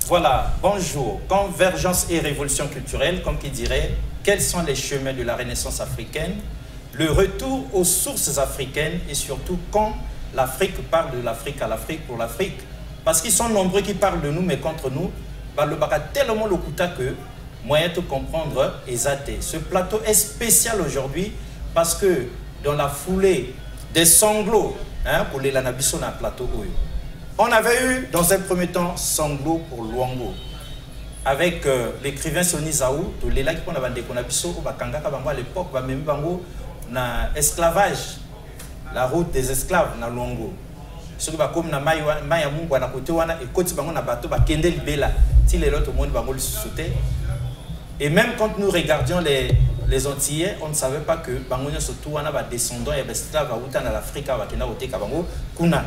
Voilà, bonjour. Convergence et révolution culturelle, comme qui dirait, quels sont les chemins de la Renaissance africaine? Le retour aux sources africaines et surtout quand l'Afrique parle de l'Afrique à l'Afrique pour l'Afrique. Parce qu'ils sont nombreux qui parlent de nous, mais contre nous, le baka tellement le kuta que moyen de comprendre est athée. Ce plateau est spécial aujourd'hui parce que dans la foulée des sanglots, pour les Lanabiso dans le plateau, on avait eu dans un premier temps sanglots pour Luango avec l'écrivain Soni Zaou, tous les là qui ont des Konabiso ou Bakanga à l'époque, même Bango na esclavage, la route des esclaves na Luango. Ce qui va comme na Maya Mungu na côté wana et côté Bango na bateau ba kende libela, si les autres monde Bango le sauter. Et même quand nous regardions les Antillais, on ne savait pas que Bango surtout wana ba descendants et esclaves à l'Afrique à Kenya au Bango kuna.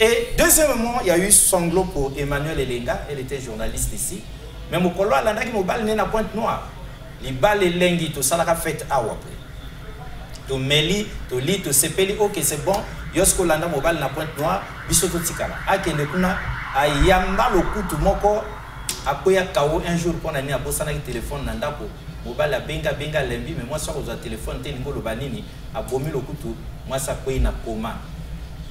Et deuxièmement, il y a eu sanglots pour Emmanuel Elenga, elle était journaliste ici. Mais mon collègue là qui mobile n'est na Pointe Noire. Les balles et lengi tout ça la fait à après. To meli, to li, to sepeli, ok c'est bon. Yosko landa mobile na Pointe Noire, bisoto tikala. Akende kuna ayamba le coup tout moko akoya kawo un jour pour nani abosana ki téléphone nanda ko mobile la benga lembi mais moi ça aux téléphone te ningo lo banini abomi le coup tout moi ça koyi na coma.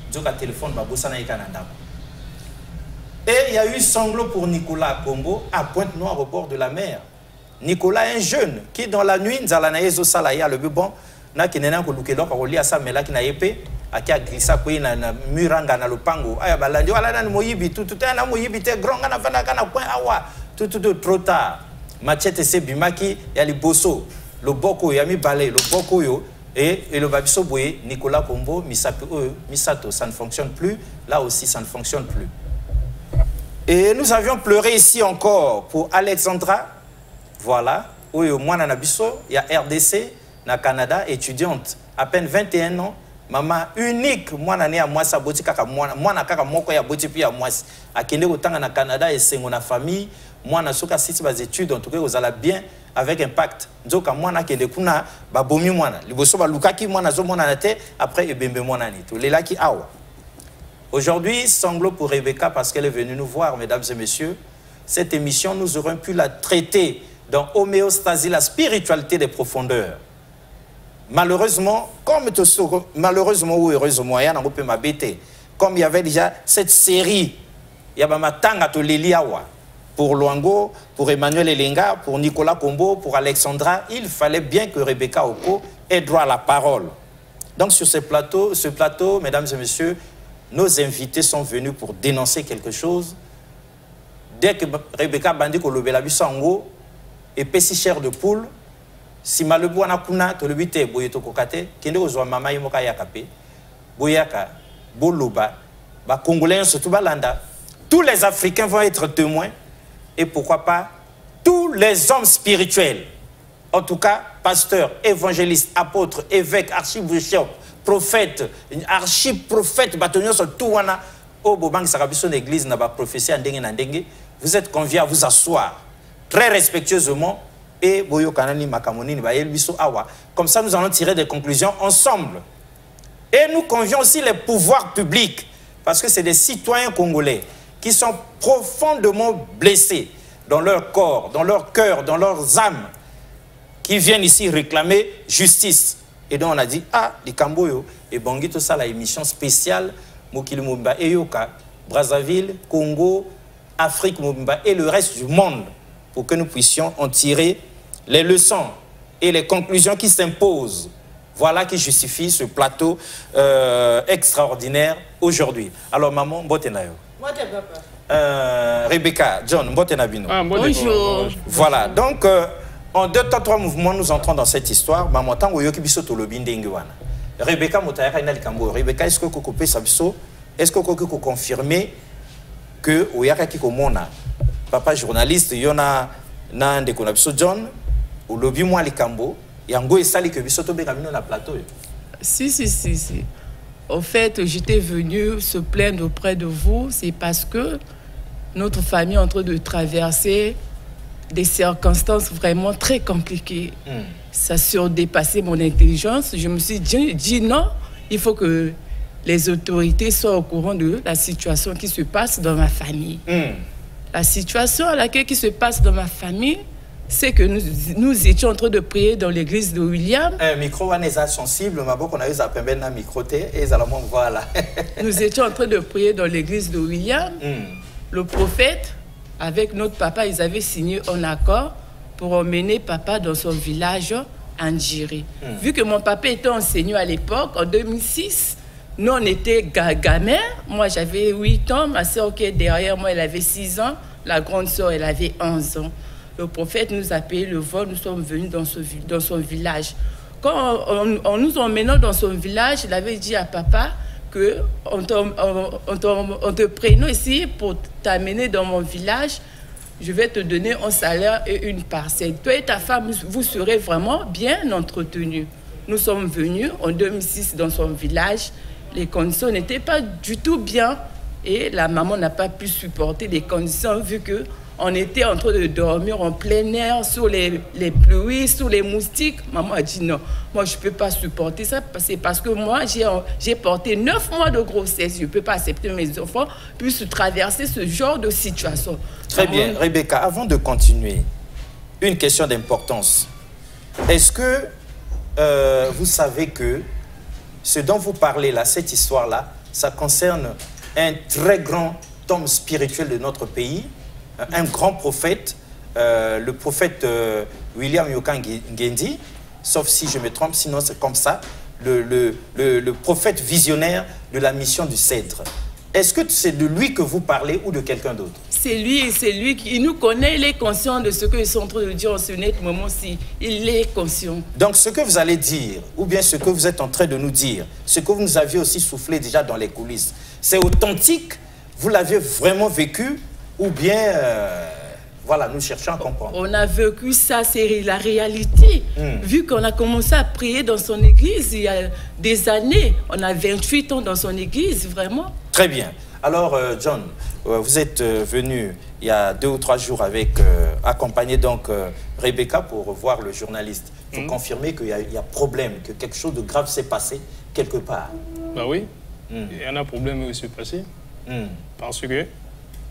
Djoka téléphone babosana yika nanda ko. Et il y a eu sanglots pour Nicolas Combo à Pointe-Noire au bord de la mer. Nicolas, un jeune qui dans la nuit, Nzalanayezo Salaya, le bon, n'a qui n'est pas que l'on a lié à ça, mais là qui n'a épée, à qui a glissé à quoi, na muranga, na le pango. Ah, bah là, voilà, na moyibi, tout un moyibi, t'es grand, na fana, na point, awa, tout trop tard. Machete se bimaki, il y a les bosso, le boko, il y a mis balai, le boko yo, et le babiso boye, Nicolas Combo, Misato, ça ne fonctionne plus, là aussi, ça ne fonctionne plus. Et nous avions pleuré ici encore pour Alexandra, voilà, où il y a RDC, na Canada, étudiante, à peine 21 ans, maman unique, moi nané à moi ça boti kaka moi na kaka moko ya boti puis à moi, à kende autant na Canada et c'est mon famille, moi na soka site bas études en tout cas vous allez bien avec impact. Donc moi na kende kuna ba bomi moi na, liboso ba lukaki moi na zo moi na té après ebembe moi na ni tout les là qui awa. Aujourd'hui, sanglots pour Rebecca parce qu'elle est venue nous voir, mesdames et messieurs. Cette émission, nous aurions pu la traiter dans Homéostasie, la spiritualité des profondeurs. Malheureusement, malheureusement ou heureusement, il y a un peu m'abêter. Comme il y avait déjà cette série, il y a Matanga to Leliawa pour Luango, pour Emmanuel Elenga, pour Nicolas Combo, pour Alexandra, il fallait bien que Rebecca Oko ait droit à la parole. Donc sur ce plateau, mesdames et messieurs, nos invités sont venus pour dénoncer quelque chose. Dès que Rebecca Bandi Kolobela Bisango et Pessi chair de poule, si Malebu Anakuna, Tolobite, Boyeto Kokate, Kende Ozwa Mama Yimoka Yakape, Boyaka, Boloba, Congolais, surtout Balanda, tous les Africains vont être témoins et pourquoi pas tous les hommes spirituels, en tout cas, pasteurs, évangélistes, apôtres, évêques, archibishops, prophète, archi-prophète, bâtonnier sur tout wana, au Bobang Sarabison église n'a pas prophétie en dengue, vous êtes conviés à vous asseoir très respectueusement et Boyo Kanani Makamonini, Awa. Comme ça, nous allons tirer des conclusions ensemble. Et nous convions aussi les pouvoirs publics, parce que c'est des citoyens congolais qui sont profondément blessés dans leur corps, dans leur cœur, dans leurs âmes, qui viennent ici réclamer justice. Et donc on a dit, ah, les Camboyo, et Bangui, tout ça, la émission spéciale, Mokili Mumba, Eyoka, Brazzaville, Congo, Afrique Mumba et le reste du monde, pour que nous puissions en tirer les leçons et les conclusions qui s'imposent. Voilà qui justifie ce plateau extraordinaire aujourd'hui. Alors, maman, Mbotenayo. Rebecca, John, Mbotenabino. Bonjour. Voilà, donc... en 2 temps 3 mouvements, nous entrons dans cette histoire. Rebecca Moutayaka Nalikambo. Rebecca, est-ce que vous pouvez confirmer que Oyaka Kikomona, papa journaliste, Yona Nande Konabiso John, ou lobby moi Likambo, Yango et Sali que Bisoto Begamino na plateau? Si. Au fait, j'étais venu se plaindre auprès de vous, c'est parce que notre famille est en train de traverser des circonstances vraiment très compliquées. Ça a surdépassé mon intelligence. Je me suis dit non, il faut que les autorités soient au courant de la situation qui se passe dans ma famille. La situation à laquelle qui se passe dans ma famille, c'est que nous étions en train de prier dans l'église de William. Un micro est sensible, mais bon, on a eu à peine un micro et voilà. Nous étions en train de prier dans l'église de William. Le prophète, avec notre papa, ils avaient signé un accord pour emmener papa dans son village en Ndjiri. Vu que mon papa était enseignant à l'époque, en 2006, nous on était gamins. Moi j'avais 8 ans, ma soeur qui est derrière moi, elle avait 6 ans, la grande soeur elle avait 11 ans. Le prophète nous a payé le vol, nous sommes venus dans son village. Quand on nous emmenant dans son village, il avait dit à papa que on te prenait ici pour t'amener dans mon village, je vais te donner un salaire et une parcelle. Toi et ta femme, vous serez vraiment bien entretenus. Nous sommes venus en 2006 dans son village. Les conditions n'étaient pas du tout bien et la maman n'a pas pu supporter les conditions vu que on était en train de dormir en plein air, sous les pluies, sous les moustiques. Maman a dit non, moi je ne peux pas supporter ça. C'est parce que moi j'ai porté 9 mois de grossesse. Je ne peux pas accepter que mes enfants puissent traverser ce genre de situation. Très bien. Rebecca, avant de continuer, une question d'importance. Est-ce que vous savez que ce dont vous parlez là, cette histoire-là, ça concerne un très grand homme spirituel de notre pays, un grand prophète, le prophète William Yoka Ngendi, sauf si je me trompe, sinon c'est comme ça, le prophète visionnaire de la mission du Cèdre. Est-ce que c'est de lui que vous parlez ou de quelqu'un d'autre? C'est lui qui nous connaît, il est conscient de ce qu'ils sont en train de dire en ce net moment-ci. Il est conscient. Donc ce que vous allez dire, ou bien ce que vous êtes en train de nous dire, ce que vous nous aviez aussi soufflé déjà dans les coulisses, c'est authentique? Vous l'avez vraiment vécu? Ou bien, voilà, nous cherchons à comprendre. On a vécu ça, c'est la réalité. Vu qu'on a commencé à prier dans son église il y a des années, on a 28 ans dans son église, vraiment. Très bien. Alors, John, vous êtes venu il y a 2 ou 3 jours avec, accompagné donc Rebecca pour revoir le journaliste. Vous confirmez qu'il y a problème, que quelque chose de grave s'est passé quelque part? Bah oui, il y en a un problème qui s'est passé. Parce que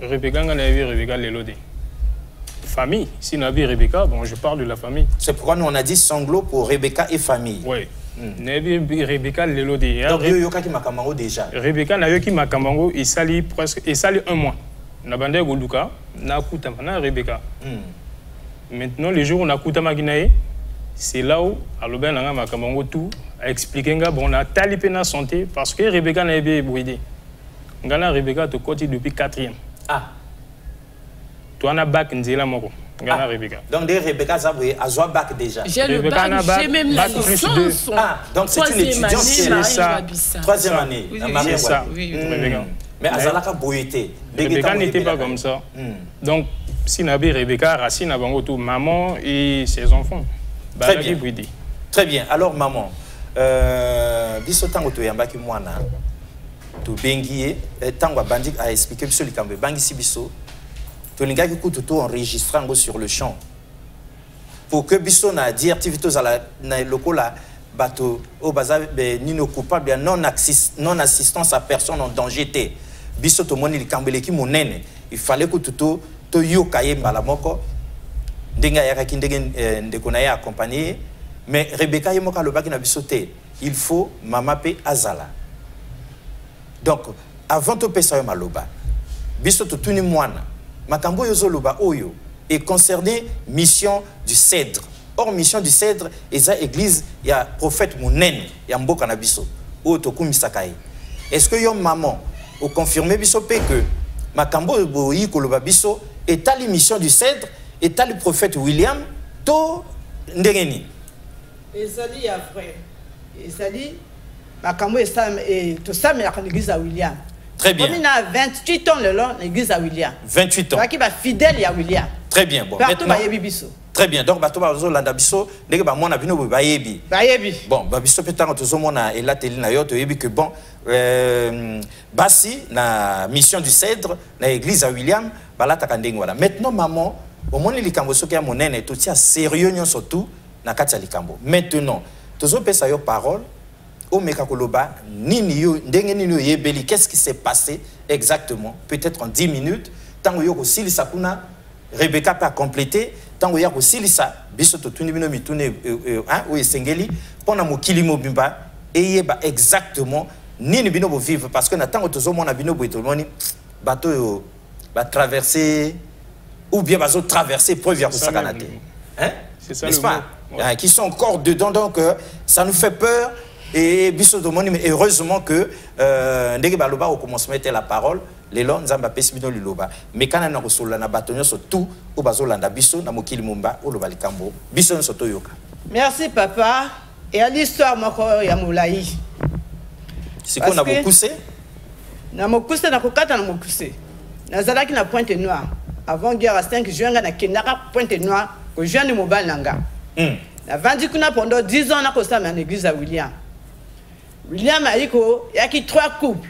Rebecca, on a vu Rebecca Lelode. Famille, si on a vu Rebecca, bon, je parle de la famille. C'est pourquoi nous on a dit sanglot pour Rebecca et famille. Oui. On a vu Rebecca Lelode. Donc, Yoka qui Makamango déjà. Rebecca n'a eu qui Makamango, il s'allie presque, il s'allie 1 mois. On a bandé Goluka, on a écouté Rebecca. Maintenant, le jour où on a écouté Maginae, c'est là où, à l'Aubin, on a Makamango tout, a expliqué, bon, on a talipé la santé parce que Rebecca n'a pas ébrouillé. On a Rebecca de côté depuis 4e. Ah. Toi, on a bac Nzela Moko. Rebecca. Donc, Rebecca a joué bac déjà. J'ai le bac, j'ai même la licence. Ah, donc c'est une étudiante, c'est ça. 3e année. C'est ça. Rebecca. Mais Azalaka Boyete. Rebecca n'était pas comme ça. Donc, si on avait Rebecca, Racine, tout, maman et ses enfants. Très bien. Très bien. Alors, maman, biso tango to yamba ki mwana. To bengiye, tango bandi a expliqué biso likambe bangi si biso. To linga ki kutu to enregistrant sur le champ. Pour que biso na di activité na lokola bato o baza nino coupable non assistance à personne en danger té. Biso to moni likambele ki monene. Il fallait que to yoka ye mbala moko. Ndenga ya ki ndenge ndeko na ya accompagner. Mais Rebecca ye moka lobaki na biso té. Il faut mama pe azala. Donc, avant de passer à maloba, biso to tuni mwana, makambo yozo loba oyo est concerné mission du Cèdre. Or mission du Cèdre eza église ya prophète Mounene ya mboka na biso o to kumisakai. Est-ce que yo maman o confirmer biso pe que makambo boyi ko loba biso est à mission du Cèdre est à le prophète William to ndengeni? Ezali ya frère. Ezali makambo et tout ça mais la l'église à William. Très bien. Comme il a 28 ans le long l'église à William. 28 ans. Qui va fidèle à William. Très bien. Bon. Partout ba yebi biso. Très bien. Donc bato ba zo landa biso ndenge ba mona bino ba yebi. Ba yebi. Bon, ba biso petango to zo mona et la télé na yo to yebi que bon basi na mission du Cèdre na église à William bala takandenge wala. Maintenant maman au moni likambo soki ya monene to tia sérieux nyon surtout na kati ya likambo. Maintenant to zo pesa yo parole au Mekakoloba, qu'est-ce qui s'est passé exactement? Peut-être en 10 minutes. tango yoko silisa kuna Rebecca peut compléter tango yako silisa biso to tuni bino mitune o esengeli pona mokili mobimba eyeba exactement nini bino bo vivre parce que na tango tozo mona bino bo etomoni bato yo ba traverser ou bien bazo traverser preuve ya kosakanate hein c'est ça n'est-ce pas qui sont encore dedans donc ça nous fait peur et biso to moni mais heureusement que ndenge baloba au commencement était la parole les longs nzamba pesi bino liloba mais kana na kosola na bato nyonso tout o bazolanda biso na mokili mumba o loba likambo biso nyonso toyoka. Merci papa et à l'histoire moko ya moulayi siko na bokuse na kokata na mokuse nazalaki na Pointe Noire avant guerre à 5 juin na kendaka Pointe Noire ko jeune mobile nanga na vandi kuna pendant 10 ans na kosama na église à William aiko yaki 3 couples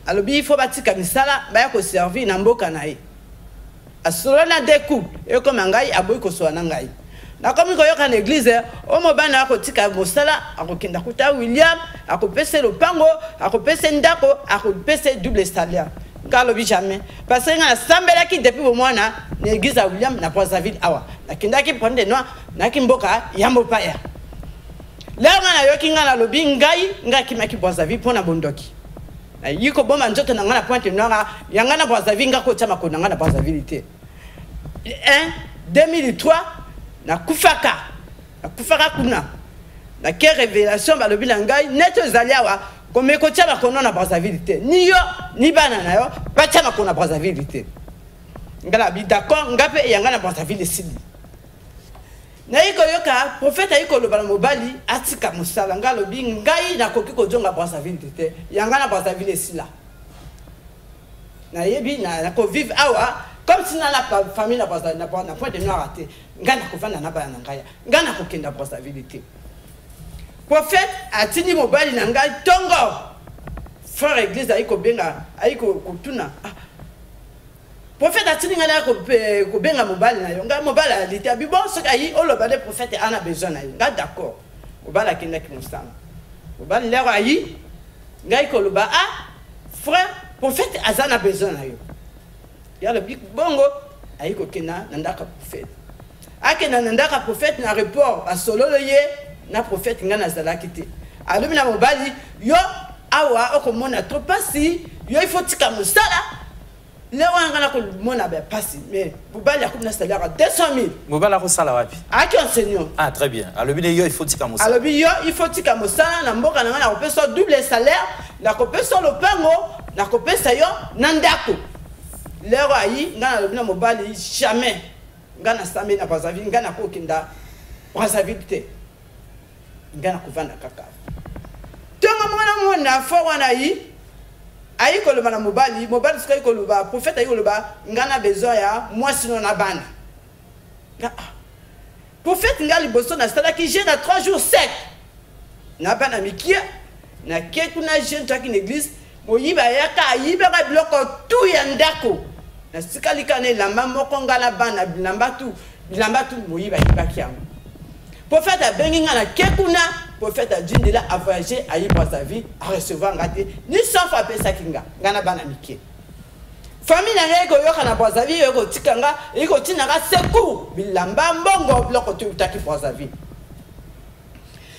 alobi il faut batika misala baya ko servir na mboka na ye asolo na 2 couples et comme ngai aboyi ko so na ngai na comme ko yoka na église o mobana akotika mosala akokenda kuta William akopesa lopango akopesa ndako akopesa double salaire ngalobi jamais parce que na sambela ki depuis mwana na église à William na Brazzaville awa na kindaki Pointe Noire na kimboka ya mopaya là na yoki ngana lobi ngai ngaki maki Brazzaville pona bondoki yiko boma njoto na ngana Pointe Noire yanga na Brazzaville ngako chama ko na Brazzaville te 2003 na kufaka kuna na ke révélation balobi na ngai neto zaliawa comme ko chama ko na Brazzaville te ni yo ni bana na yo ba chama ko na Brazzaville te ngala bi d'accord ngape yanga na Brazzaville sili na yiko yoka prophète ayiko loba mobali atika musala ngalo bi ngai na koki ko jonga Brazzaville te yanga na Brazzaville sila na yebi na ko vivre awa comme si na la famille na Brazzaville na Pointe Noire te ngana ko vanda na bana ngaya ngana ko kenda Brazzaville te prophète atini mobali na ngai tongo frère église ayiko benga ayiko kutuna prophète atini ngala ko benga mobali na yo nga mobali alite abi bon ce kai oloba de prophète ana besoin na yo nga d'accord mobali kenda ki musana mobali lero ayi ngai ko loba frère prophète azana besoin na yo ya le big bongo ayiko kena ndaka prophète akena ndaka prophète na report a solo ye na prophète ngana zalaki te alumi na mobali yo awa okomona trop pasi yo il faut tika musala le wangana ko mona be pasi mais mobali akomna salaire à 200 000 mobali ko sala wapi aki enseignant très bien alumi yo il faut tika musala alumi yo il faut tika musala na mboka na ngana ko pesa double salaire na ko pesa lopango na ko pesa yo na ndako lero ayi ngana alumi na mobali jamais ngana samé na Brazzaville ngana ko kinda Brazzaville te ngana kuvanda kaka tonga mwana fo wana yi ayi ko loba na mobali sika ko loba prophète ayi ko loba ngana besoin ya moi sinon na bana prophète ngali boso na sala ki jeune à 3 jours sec na bana mikia na keku na jeune taki na église moyiba yaka yiba ka biloko tout ya ndako na sika likane la moko ngala bana bilamba tu moyiba yibaki yango prophète a bengi ngana kekuna prophète a dit là a voyager à Brazzaville à recevoir ngate ni 100 fois pesa kinga ngana bana mikie famille na ngeko yoka na Brazzaville yoko tikanga yiko tinanga secours bilamba mbongo bloko tu taki Brazzaville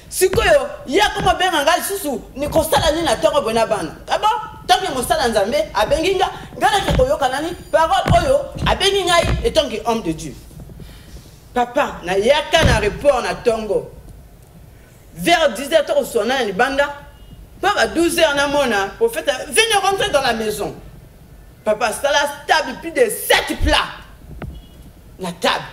sikoyo ya koma benga ngali susu ni kosala ni na tongo bona bana abo tangi mosala nzambe abengi ngana ke yoka nani parole oyo abengi ngai etongi homme de Dieu. Papa, na yaka na report na tongo. Vers 17h au soir na libanda. Papa 12h na mona, prophète venez rentrer dans la maison. Papa, ça la table plus de 7 plats. La table.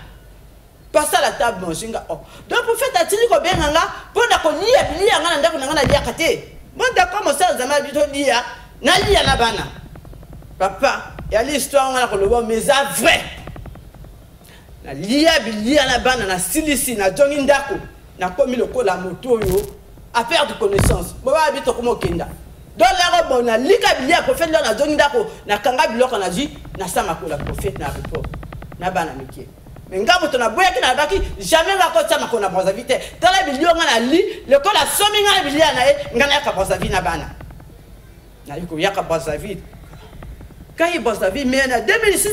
Pas ça la table manger. Oh. Donc prophète a dit ko benga pour na ko liya ngana ndako ngana liya kate. Bon d'accord mo ça zama bito liya na liya na bana. Papa, il y a l'histoire ngana ko lobo mais ça vrai. Na liya bilia na bana na silisi na jongi ndako na komi lokola moto yo a perdre connaissance bo ba bito komo kenda donc la robo na lika bilia prophète na jongi ndako na kanga biloko na ji na sama ko la prophète na report na bana mikie mais ngabo to na boya ki na baki jamais nga ko sama ko na Brazzaville tala bilio nga na li lokola somi nga bilia na e ngana ka Brazzaville na bana na yuko yaka Brazzaville quand il bosse la vie, mais en 2006,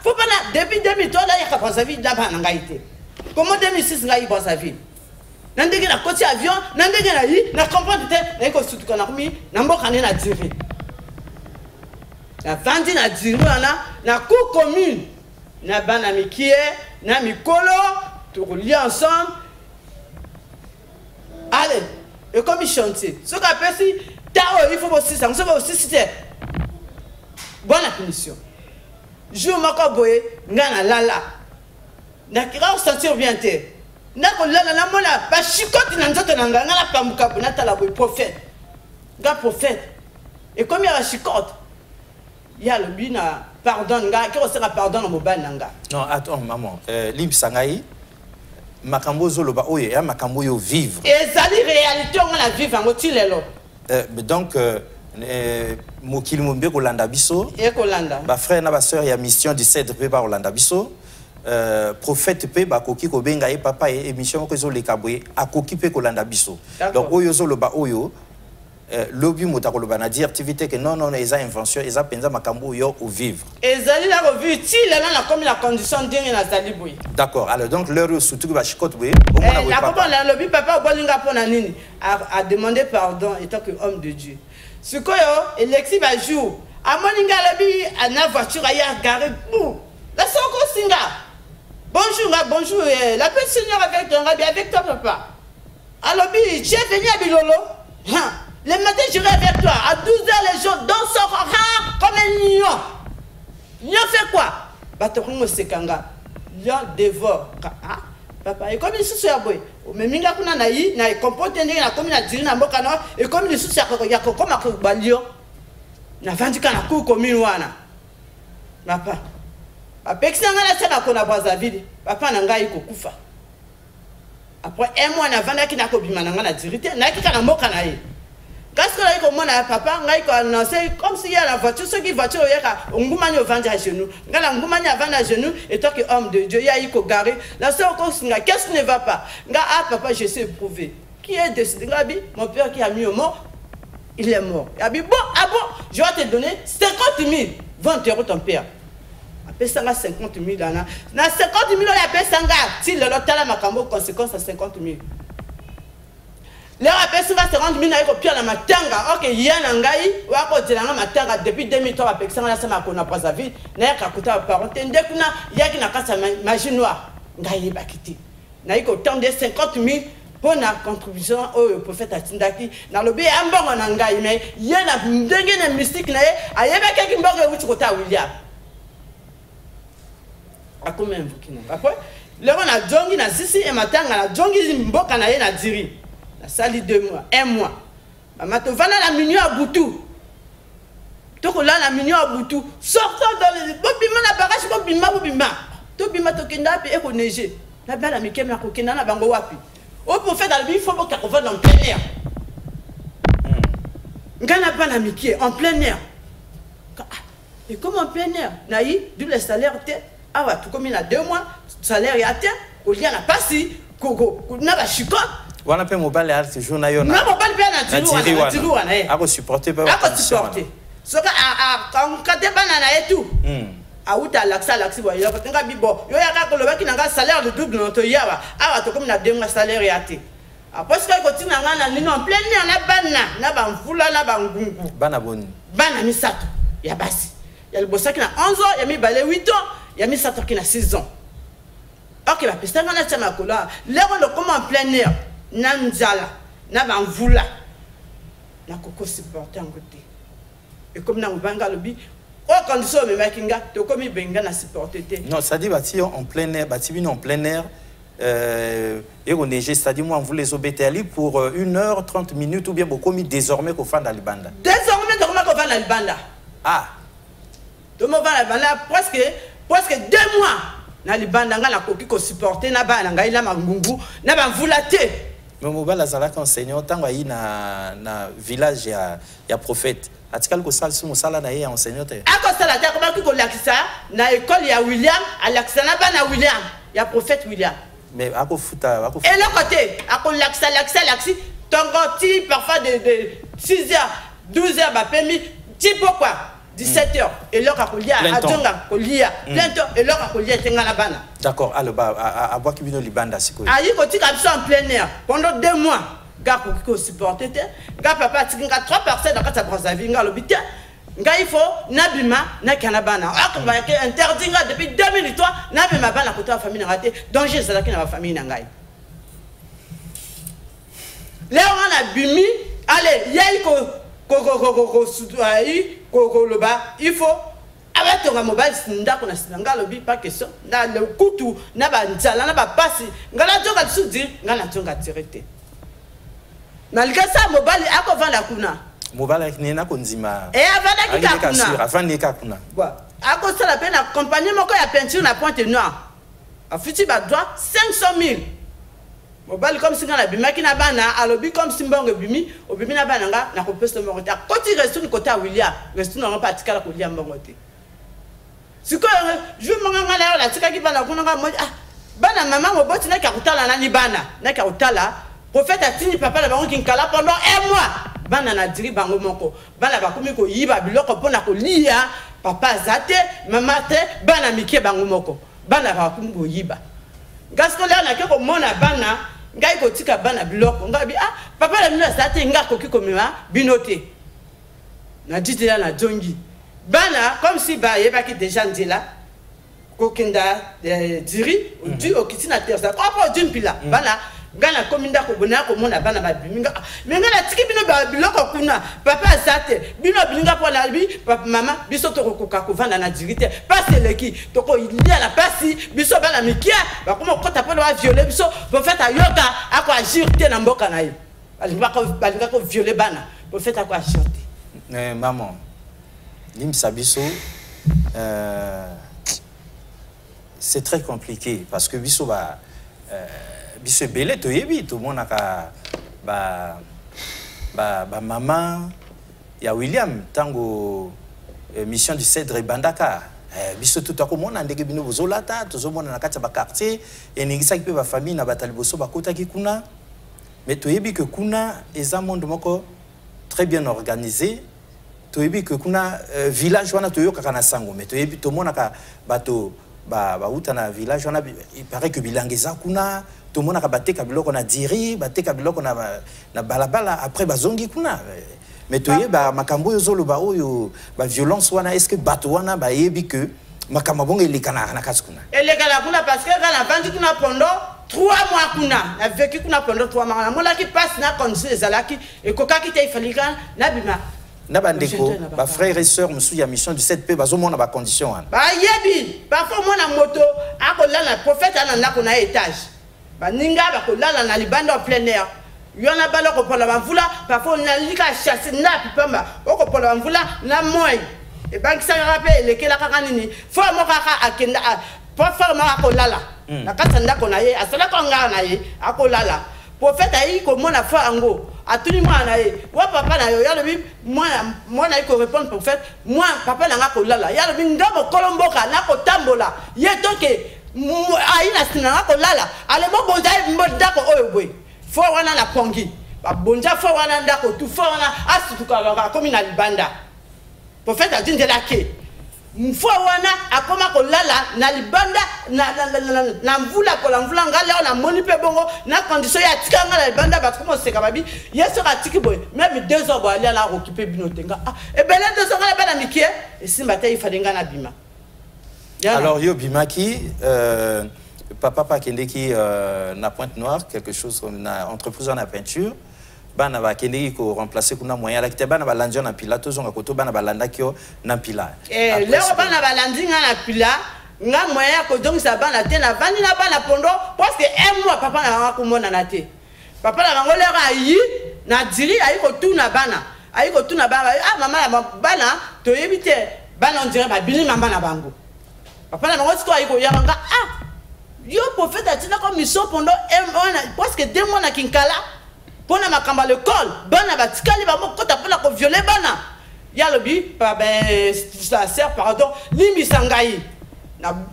faut pas depuis 2003, il y a bosse la vie là-bas en Haïti. Comment 2006, il bosse la vie? Nandegi na côté avion, nandegi na yi, na comprendre te, na ko sutu kana mi, na mboka na diri. Na vandi na diri na cour commune. Na bana mikie, na mikolo, tout lié ensemble. Allez, et comme il chantait, ce qu'on appelle si, il faut aussi ça, on aussi citer. Bonne punition. Jour Makoboye, ngana lala. Na kira sentir bien te. Na ko lala na mona ba chikote na nzoto na ngana la pamuka na tala boy prophète. Ga prophète. Et comme il y a la chicote, il y a le bina pardon nga, qui sera pardon au mobile nanga. Non, attends maman, Limp Sangai makambo zoloba oye ya makambo yo vivre. Et ça dit réalité on la vivre en otilelo. Donc mokili mombe ko landa biso. Et ko landa. Ba frère na ba sœur ya mission 17 pe ba Olanda biso. Prophète pe ba koki ko benga e papa e émission ko zo le kabwe akoki pe ko landa biso. Donc oyo zoloba oyo lobby motakoloba na dire activité que non les inventions les penza makambo yo au vivre. Ezali la revue ti là comme la condition dingue na zali boy. D'accord. Alors donc leur surtout que ba chikote boy la papa la lobby papa bolinga pona nini a demandé pardon étant que homme de Dieu. Ce que yo Alexis ba jour a moninga lobby na voiture ya garé bou. La soko singa. Bonjour la paix Seigneur avec toi avec toi papa. Alors bi tu es venu à Bilolo. Le matin, je vais avec toi. À 12h, les gens dansent comme un lion. Lion fait quoi? Batokongo sekanga. Lion dévore. Papa, et comme il se boy. Mais minga kuna na yi, na comporte na comme na diri na mboka na et comme il se ya comme ba lion. Na vandika na ku commune wana. Papa. Papa exanga na sana kona Brazzaville. Papa na ngai kokufa. Après un mois na vandaki na ko bima na ngana dirité, na kika na mboka na yi. Qu'est-ce que là comme mon papa ngai ko annoncer comme s'il y a la voiture ce qui voiture yaka ngumani au vendre à genoux ngala ngumani à vendre à genoux et toi que homme de Dieu ya iko garé la sœur ko singa qu'est-ce qui ne va pas nga papa je sais prouver qui est décédé ngabi mon père qui a mis au mort il est mort abi bon je vais te donner 50 000 va enterrer ton père après ça 50 000 là na 50 000 là après ça nga si le lotala makambo conséquence à 50 000. Les personnes qui se rendent bien avec le matanga, ok, il y a un gars qui a matanga depuis 2003 avec ça, ça m'a connu à Brazzaville, n'a pas coûté à parenté, dès qu'il y a qui n'a pas sa magie noire, gaïe bakiti. N'a eu autant de 50 000 pour la contribution au prophète Atindaki. N'a le bien un bon en angaï, mais il y a une dingue mystique, il y a quelqu'un qui m'a dit que William. À combien vous après, là on a Djongi, na Sissi et matanga, na Djongi Mboka na yena diri. La sali 2 mois, 1 mois. Maman, tu vas la minute à Boutou. Tu vas la minute à Boutou. Sortons dans les. Bobima na barrage, bobima. Tu bima to kenda puis eko neiger. La belle amie qui m'a kokena na bango wapi. Au pour faire dans le il faut qu'on va dans plein air. Ngana pas l'ami qui est en plein air. Et comme en plein air, naï, du le salaire était. Ah ouais, tout comme il a 2 mois, salaire est atteint. Au lien n'a pas si. Kogo, n'a pas chicote. On a fait mobile à ce jour na yo na. Non mobile bien na tiru wana. A ko supporter pas. A ko supporter. Soka quand bana na etu. A uta laxi wa yo nga bibo. Yo ya ka ko loba ki na salaire de double no to yawa. A to comme na 2 mois salaire yate. Après ce que continue na nino en plein air na bana na ba mvula na ba ngungu. Bana boni. Bana misato. Ya basi. Ya le bossa ki na 11 ans, ya mi balé 8 ans, ya mi sato ki na 6 ans. OK, ba pesta na chama kola. Lero le comme en plein air. Nanzala, Nabamvula, na koko supporter en côté. Et comme Nambanga lobby, oh condition me makinga, to comme benga na supporter. Non, ça dit bâti en plein air, bâti en plein air. Et on est c'est-à-dire moi on voulait les obéter pour 1 heure 30 minutes ou bien beaucoup mis désormais qu'on fait dans le banda. Désormais qu'on va dans le banda. Ah. To mo va dans le banda presque 2 mois. Na libanda nga la koki ko supporter na ba na ngai la mangungu na ba vulaté. Mais mobile azala enseignant tant yi na village ya prophète. Atikal ko sal sumo sala na ye enseignant te. Ako sala ta ko ba ko lakisa na école ya William, alakisa na ba na William, ya prophète William. Mais ako futa ako. Et le côté, ako laxi, ton goti parfois de 6h, 12h ba permis, ti pourquoi? 17h et l'heure à colia à Djonga colia plein temps et l'heure à colia tengana bana. D'accord, alors à Boakibino Libanda c'est quoi? Ayi ko tika biso en plein air pendant 2 mois. Gars ko supporter te, gars papa tinga 3 personnes dans sa Brazzaville nga lobité. Nga il faut nabima na kanabana. Akba ke interdit nga depuis 2003 nabima bana ko ta famille raté danger ça la famille na ngai. Là on a bimi allez yai ko il faut avec ton mobile ndako na sinanga lobi pas question na le kutu na ba nzala na ba pasi ngala tonga tsudi ngala tonga tirete malgré ça mobile ako vanda kuna mobile ni na konzima et avant ni kuna bon ako ça la peine accompagner moko ya peinture na Pointe Noire afiti ba droit 500 000 mobile comme si ngala bimaki na bana alobi comme si mbongo bimi obimi na bana nga na ko peste mbongo ta koti restu ni kota William restu na pas tikala ko William mbongo te siko je manga la la tikaki bana kuna nga bana mama moboti na ka kutala na ni bana na ka kutala prophète atini papa la bango kinkala pendant 1 mois bana na diri bango moko bana bakomi ko yiba biloko pona ko lia papa zate mama te bana mikie bango moko bana bakomi ko yiba gasko la na ke ko mona bana ngai ko tika bana biloko ngabi papa la mino zate ngako kiko mema binote na dite la na jongi bana comme si ba yeba ki déjà ndila ko kenda diri du okitina terre ça ko d'une pila bana ngana kominda ko bona ko mona bana ba biminga menga la tiki bino ba biloko kuna papa zate bino bilinga pour la bi papa mama biso to ko ko vanda na dirite passe leki to ko ilia la pasi biso bana mikia ba ko kota po na violer biso prophète ayoka ako agir te na mboka na ye balinga ko violer bana prophète ako agir te maman limsa biso c'est très compliqué parce que biso ba biso belé to yebi tout monde aka ba maman ya William tango mission du Cèdre Bandaka biso tout ako mona ndeke bino bozolata tozomona na kati ba quartier et ningisa ki pe ba famille na batali boso bakota ki kuna mais to yebi que kuna eza monde moko très bien organisé to yebi que kuna village wana to yoka na sango mais to yebi to mona ka bato ba uta na village wana il paraît que bilangeza kuna tout le monde a battu kabilo qu'on a diri battu kabilo qu'on a na balabala après bazongi kuna mais tu es ba makambo yozolo ba oyo ba violence wana est-ce que bato wana ba yebi que makamabongo elekana na kaskuna elekana kuna parce que quand la vente kuna pendant 3 mois kuna na vécu kuna pendant 3 mois na mola qui passe na condition ezalaki et koka ki te ifalika na bima na bandeko ba frères et sœurs musu ya mission du 7P bazomona ba condition wana ba yebi parfois mona moto akola na prophète ana na kona étage baninga bakolala na libanda en plein air yona bala ko pola bavula parfois na lika chasser na pipamba oko pola bavula na moy e banki sa rappel lekela kaka nini fo mo kaka akenda parfois mo akolala na kata ndako na ye asala ko ngana na ye akolala prophète ayi ko mona fo ango atuni mwana ye wa papa na yo yalo bi mwana iko répondre prophète moi papa na ngakolala yalo bi ngamo kolomboka na ko tambola ye toke aina sinanga ko lala ale mo bonja ndako oyo boy fo wana na pongi ba bonja fo wana ndako tu fo wana asutuka ka komi na libanda prophète a dit ndelake mfo wana akoma ko lala na libanda na mvula ko la mvula ngala na moni pe bongo na condition ya tikanga na libanda ba ko seka babi yeso ka tiki boy même 2 heures ba aller na occuper binotenga e bele 2 heures ba na mikie e simba te ifadenga na bima. Alors, yo bimaki, papa Pakendeki na Pointe Noire, quelque chose comme entreprise en peinture. Bana ba Kendeki ko remplacer kuna moyen la kite bana ba landio na pila to zonga koto bana ba landa kyo na pila. Leo bana ba landi nga na pila nga moyen ko donc ça bana te na vandi na bana pondo parce que 1 mois papa na ko mona na te. Papa na bango lera ayi na diri ayi ko tuna bana. Ayi ko tuna bana mama na bana to yebite bana on dirait ba bili mama na bango. Papa na bango siko ayi ko yanga yo prophète a dit comme mission pendant 1 mois presque 2 mois na kinkala. Pona makamba le col bana batikali ba moko ta pona ko violer bana ya lobi pa ben sa sœur pardon limbi sangai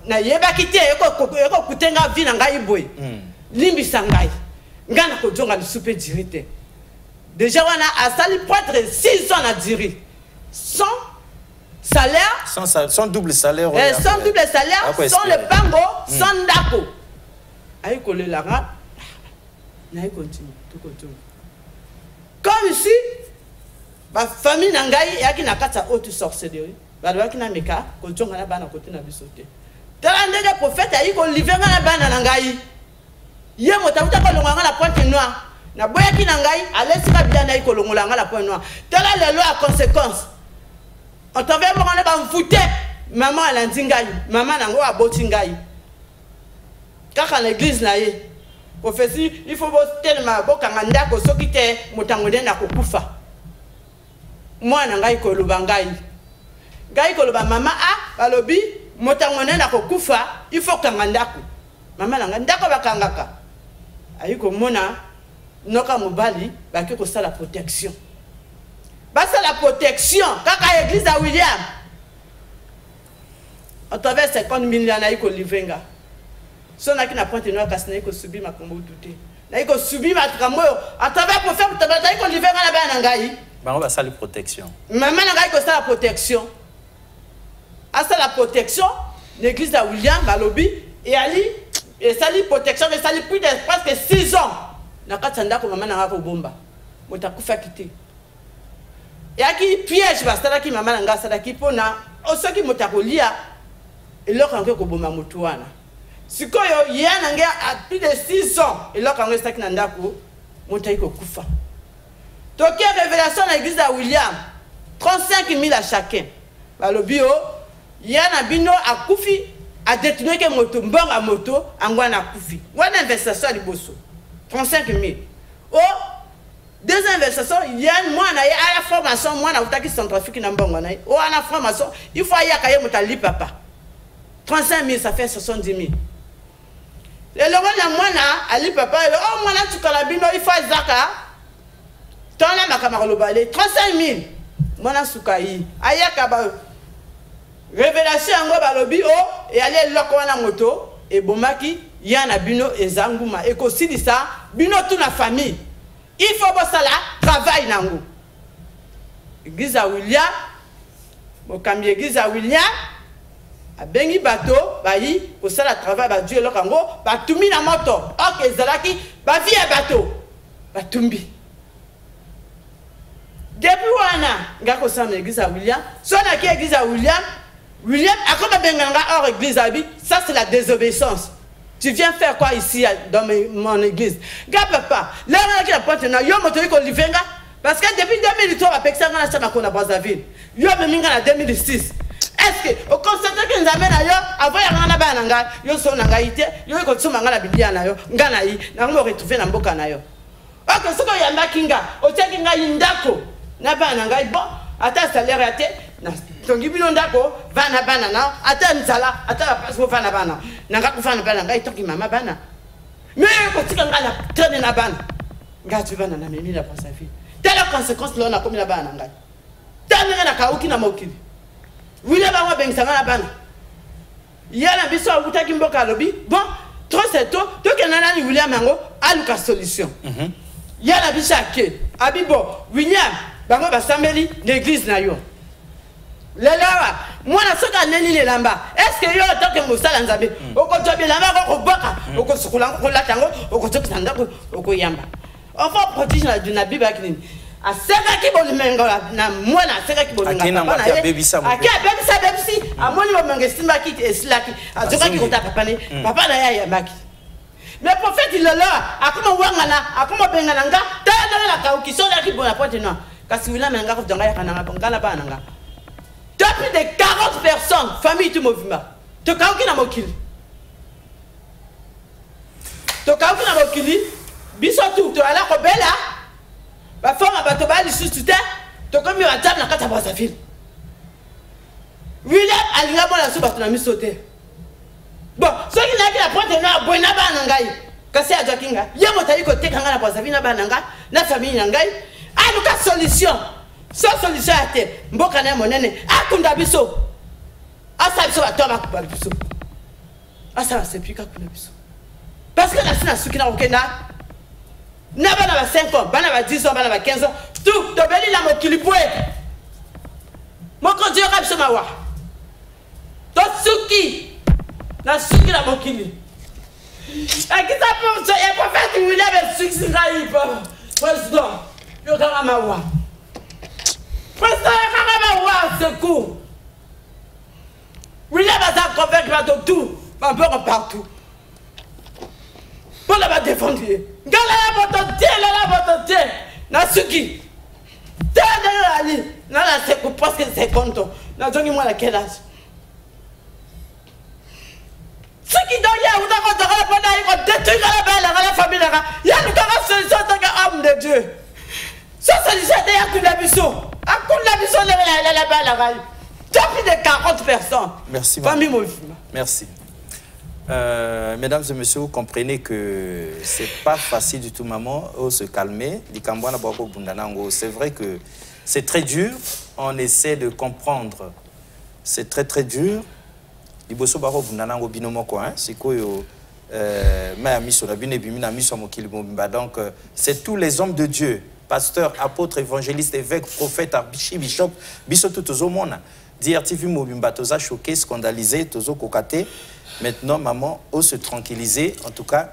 na yeba kite eko kutenga vi na ngai boy limbi sangai ngana ko jonga le souper dirite déjà wana asali prêtre 6 ans na diri salaire. Sans double salaire. Sans double salaire, sans le pango, sans dako. Aïe, collé la rate. Aïe, continue. Tout continue. Comme ici, ma famille n'angaï, y'a qui n'a qu'à sa haute sorcellerie. Bah, y'a qui n'a meka, quand tu as un côté n'a bisoté. T'as un des prophètes, aïe, qu'on livre à la banane n'angaï. Y'a mon taouta qu'on l'onga la pointe noire. Na boya qui n'angaï, allez, si la bien aïe, qu'on l'onga la pointe noire. T'as la loi à conséquence. On t'en veut me rendre en fouté. Maman elle a ndingaï, maman nango a botingaï. Car à l'église naïe, professeur, il faut tellement bokanganda ko sokite mutangode na kokufa. Moi nangaï ko lubangaï. Gaï ko luba mama a balobi mutangode na kokufa, il faut kanganda ko. Maman nanga ndako bakangaka. Ayiko mona noka mobali ba ke ko sala protection. Basa la protection, kaka église à William. On travers 50 millions naïko livenga. Si on a qui n'a pas tenu à casser, naïko subir ma combo douté. Naïko subir ma trambo. À travers pour faire naïko livenga la bas nangaï. Bah on va ça la protection. Maman nangaï ko ça la protection. À ça la protection, l'église à William, Balobi et Ali et ça li protection mais ça li plus de presque 6 ans. Nakatanda ko maman nanga ko bomba. Motakufa quitter. Et à qui piège bastala qui maman nanga ça qui pona au ce qui motakolia et là quand ko bomba mutuana sikoyo yana a plus de 6 ans et là quand ça qui nanda ko motaiko kufa toki révélation dans l'église à William 35 000 à chacun balobi o yana bino a kufi a détourné que moto mbonga à moto angwana kufi wana investisseur liboso 35 000 oh. Deux investisseurs, il y a moi à la formation, moi na utaki centrafrique na mbongo na. Oh à la formation, il faut y akaye mutali papa. 35 000 ça fait 70 000. Le logo na moi na ali papa, oh moi na tu kalabino il faut zaka. Tona makama lobale 35 000. Moi na sukai. Ayaka ba révélation ngo balobi oh et aller loko na moto et bomaki yana bino ezanguma et ko sidisa bino toute la famille. Il faut que ça travaille nango. Église à William, mon camion église à William, a bengi bateau, bayi, pour ça la travail, ba Dieu le kango, ba tumbi na moto, ok zalaki, ba vie à bateau, ba tumbi. Depuis wana, ngako ça l'église à William, son a qui église à William, William a comme benganga hors église à bi, ça c'est la désobéissance. Tu viens faire quoi ici dans mon église? Gars papa, là on a qui la pointe na yo motori ko livenga parce que depuis 2003 avec ça on a ça na Brazzaville. Yo me minga na 2006. Est-ce que au constate que nous amène yo avant ya ngana ba nanga yo so nanga ite yo ko tsuma ngana biblia na yo ngana yi na mo retrouver na mboka na yo. Ok soko ya makinga o teki nga yindako na ba nanga bon ata salaire ate na tongi bino ndako vana bana na ata nzala ata passe vana bana nanga kufana bana ngai toki mama bana mais ko tika ngala traîner na bana ngati bana na memi la pour sa vie telle conséquence là na komi na bana ngai tanga na kauki na mokili wile ba wa bengisa na bana yana biso utaki mboka lobi bon trop c'est tôt to kenana ni William yango aluka solution yana bisake abibo William bango basambeli l'église na yo Lelawa, moi na soka neni le lamba. Est-ce que yo tant que mosala nzambe, oko tobe lamba ko boka, oko sukula ko latango, oko toka ndako, oko yamba. Enfin protige na Bible akini. A seka ki bolimenga na moi na seka ki bolinga. Akina mwa ya bebisa mo. Akia bebisa. Amoni mo menge simba ki eslaki. Azoka ki kota papa ne. Papa na ya yambaki. Mais prophète il là, akuma wangana, akuma bengana nga, tana la kauki so la ki bona pote no. Kasi wila menga ko donga ya kananga ngala bananga. Depuis de 40 personnes, famille du mouvement. Tu as aucun mokili. Tu as aucun mokili. Bisotou, tu as la rebelle. Ma femme a battu les sous-tuteurs. Tu as comme un table dans la Brazzaville. William a l'ingabo la soupe à la mise sauter. Bon, ceux qui n'ont pas la pointe de la bonne banangaï. Cassé à Jakinga. Yamotaï côté Kanga la Brazzaville, la bananga, la famille nangaï. Ah, nous avons solution. Sans solution à terre, mboka na monene, akunda biso. Asa biso ba toba ku biso. Asa se pika ku biso. Parce que la sina suki na okenda. Na bana ba 5 ans, bana ba 10 ans, bana ba 15 ans, tout to beli la mokili boé. mokonzi yoka biso mawa tosuki na suki na mokili akisa mposo ya profete William esukisi ngai président yokaka mawa président yokaka mawa secours William aza convaincre bato tout bamboko partout mpo na badéfendre ye ngala ya moto te lala moto te na suki te ndelali nala secours presque 50 ans nazongi mwana quel âge suki donc ya uta kotokala mpona ye kodétruire la balanga la famille nanga ya lukaka solution tanga homme de Dieu so solution te akunda biso la balanga plus de 40 personnes. Merci. Famille merci. Mesdames et messieurs, vous comprenez que c'est pas facile du tout, maman, de se calmer. C'est vrai que c'est très dur. On essaie de comprendre. C'est très très dur. Donc, c'est tous les hommes de Dieu, pasteurs, apôtres, évangélistes, évêques, prophètes, archibishops, bisous tout au monde. DRTV Mobimba, toza choqué, scandalisé, tozo kokaté. Maintenant, maman, on se tranquilliser. En tout cas,